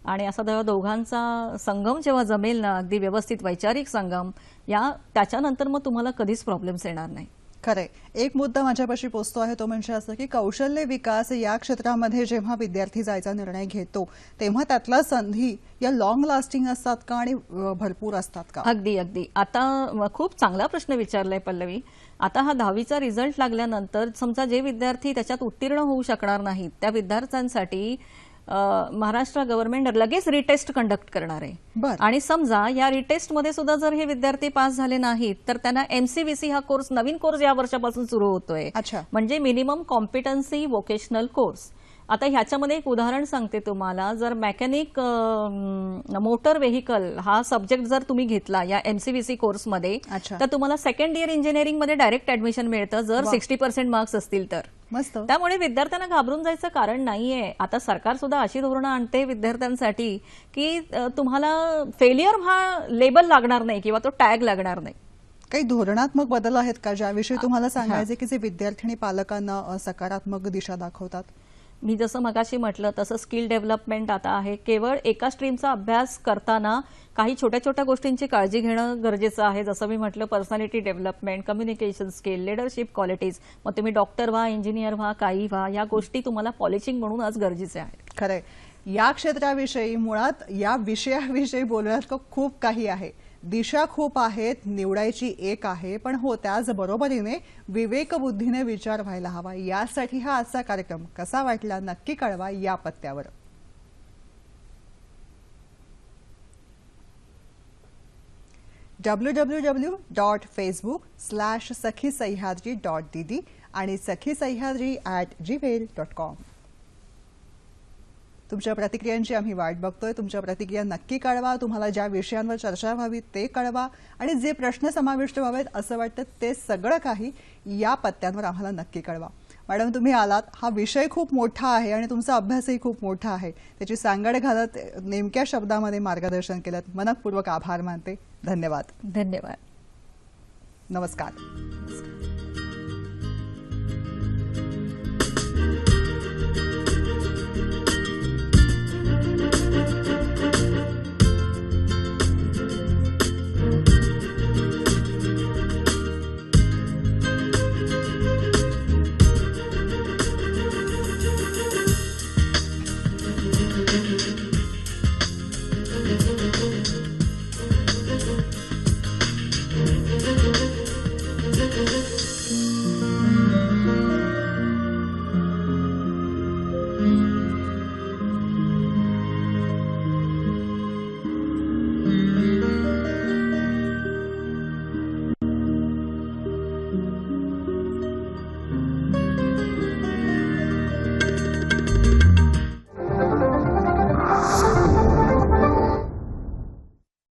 आणि असा जेव्हा दोघांचा संगम जेव्हा जमेल ना, अगदी व्यवस्थित वैचारिक संगम, त्याच्यानंतर मग तुम्हाला कधीच प्रॉब्लेम्स येणार नाही. खरंय. एक मुद्दा माझ्यापाशी पोचतो आहे तो म्हणजे असं की कौशल्य विकास या क्षेत्रामध्ये जेव्हा विद्यार्थी जायचा निर्णय घेतो तेव्हा त्यातल्या संधी या लॉंग लास्टिंग असतात का आणि भरपूर असतात का? अगदी अगदी. आता खूप चांगला प्रश्न विचारलाय पल्लवी. आता हा 10वीचा रिझल्ट लागल्यानंतर समजा जे विद्यार्थी त्याच्यात उत्तीर्ण होऊ शकणार नाहीत त्या विद्यार्थ्यांसाठी महाराष्ट्र गव्हर्नमेंट लगेच रिटेस्ट कंडक्ट करणार आहे. आणि समजा या रिटेस्टमध्ये सुद्धा जर हे विद्यार्थी पास झाले नाहीत तर त्यांना MCVC हा कोर्स, नवीन कोर्स या वर्षापासून सुरू होतोय. म्हणजे मिनिमम कॉम्पिटन्सी व्होकेशनल कोर्स. आता ह्याच्यामध्ये एक उदाहरण सांगते तुम्हाला. जर मेकॅनिक मोटर व्हेकल हा सब्जेक्ट जर तुम्ही घेतला या MCVC कोर्समध्ये तर तुम्हाला सेकंड इयर इंजिनिअरिंग मध्ये डायरेक्ट ऍडमिशन मिळतं जर 60% मार्क्स असतील तर. मस्त. त्यामुळे विद्यार्थ्यांना घाबरून जायचं कारण नाहीये. आता सरकार सुद्धा अशी धोरणं आणते विद्यार्थ्यांसाठी की तुम्हाला फेलियर हा लेबल लागणार नाही किंवा तो टॅग लागणार नाही. काही धोरणात्मक बदल आहेत का ज्याविषयी तुम्हाला सांगायचे की जे विद्यार्थी आणि पालकांना सकारात्मक दिशा दाखवतात? मी जसं मगाशी म्हटलं तसं स्किल डेव्हलपमेंट आता आहे. केवळ एका स्ट्रीमचा अभ्यास करताना काही छोट्या छोट्या गोष्टींची काळजी घेणं गरजेचं आहे. जसं मी म्हटलं personality development, communication skill, leadership qualities. मग तुम्ही डॉक्टर व्हा, इंजिनियर व्हा, काही व्हा, या गोष्टी तुम्हाला पॉलिशिंग म्हणून आज गरजेचे आहेत. खरंय. या क्षेत्राविषयी मुळात या विषयाविषयी बोलण्यात खूप काही आहे. दिशा खूप आहेत, निवडायची एक आहे. पण हो त्याचबरोबरीने विवेकबुद्धीने विचार व्हायला हवा. यासाठी हा आजचा कार्यक्रम कसा वाटला नक्की कळवा या पत्त्यावर. www.facebook/sakhisayhadri.dd आणि sakhisayhadri@gmail.com. तुमच्या प्रतिक्रियांची आम्ही वाट बघतोय. तुमच्या प्रतिक्रिया नक्की कळवा. तुम्हाला ज्या विषयांवर चर्चा व्हावी ते कळवा आणि जे प्रश्न समाविष्ट व्हावेत असं वाटतं ते सगळं काही या पत्त्यांवर आम्हाला नक्की कळवा. मॅडम तुम्ही आलात. हा विषय खूप मोठा आहे आणि तुमचा अभ्यासही खूप मोठा आहे. त्याची सांगड घालत नेमक्या शब्दामध्ये मार्गदर्शन केलं. मनपूर्वक आभार मानते. धन्यवाद. धन्यवाद. नमस्कार.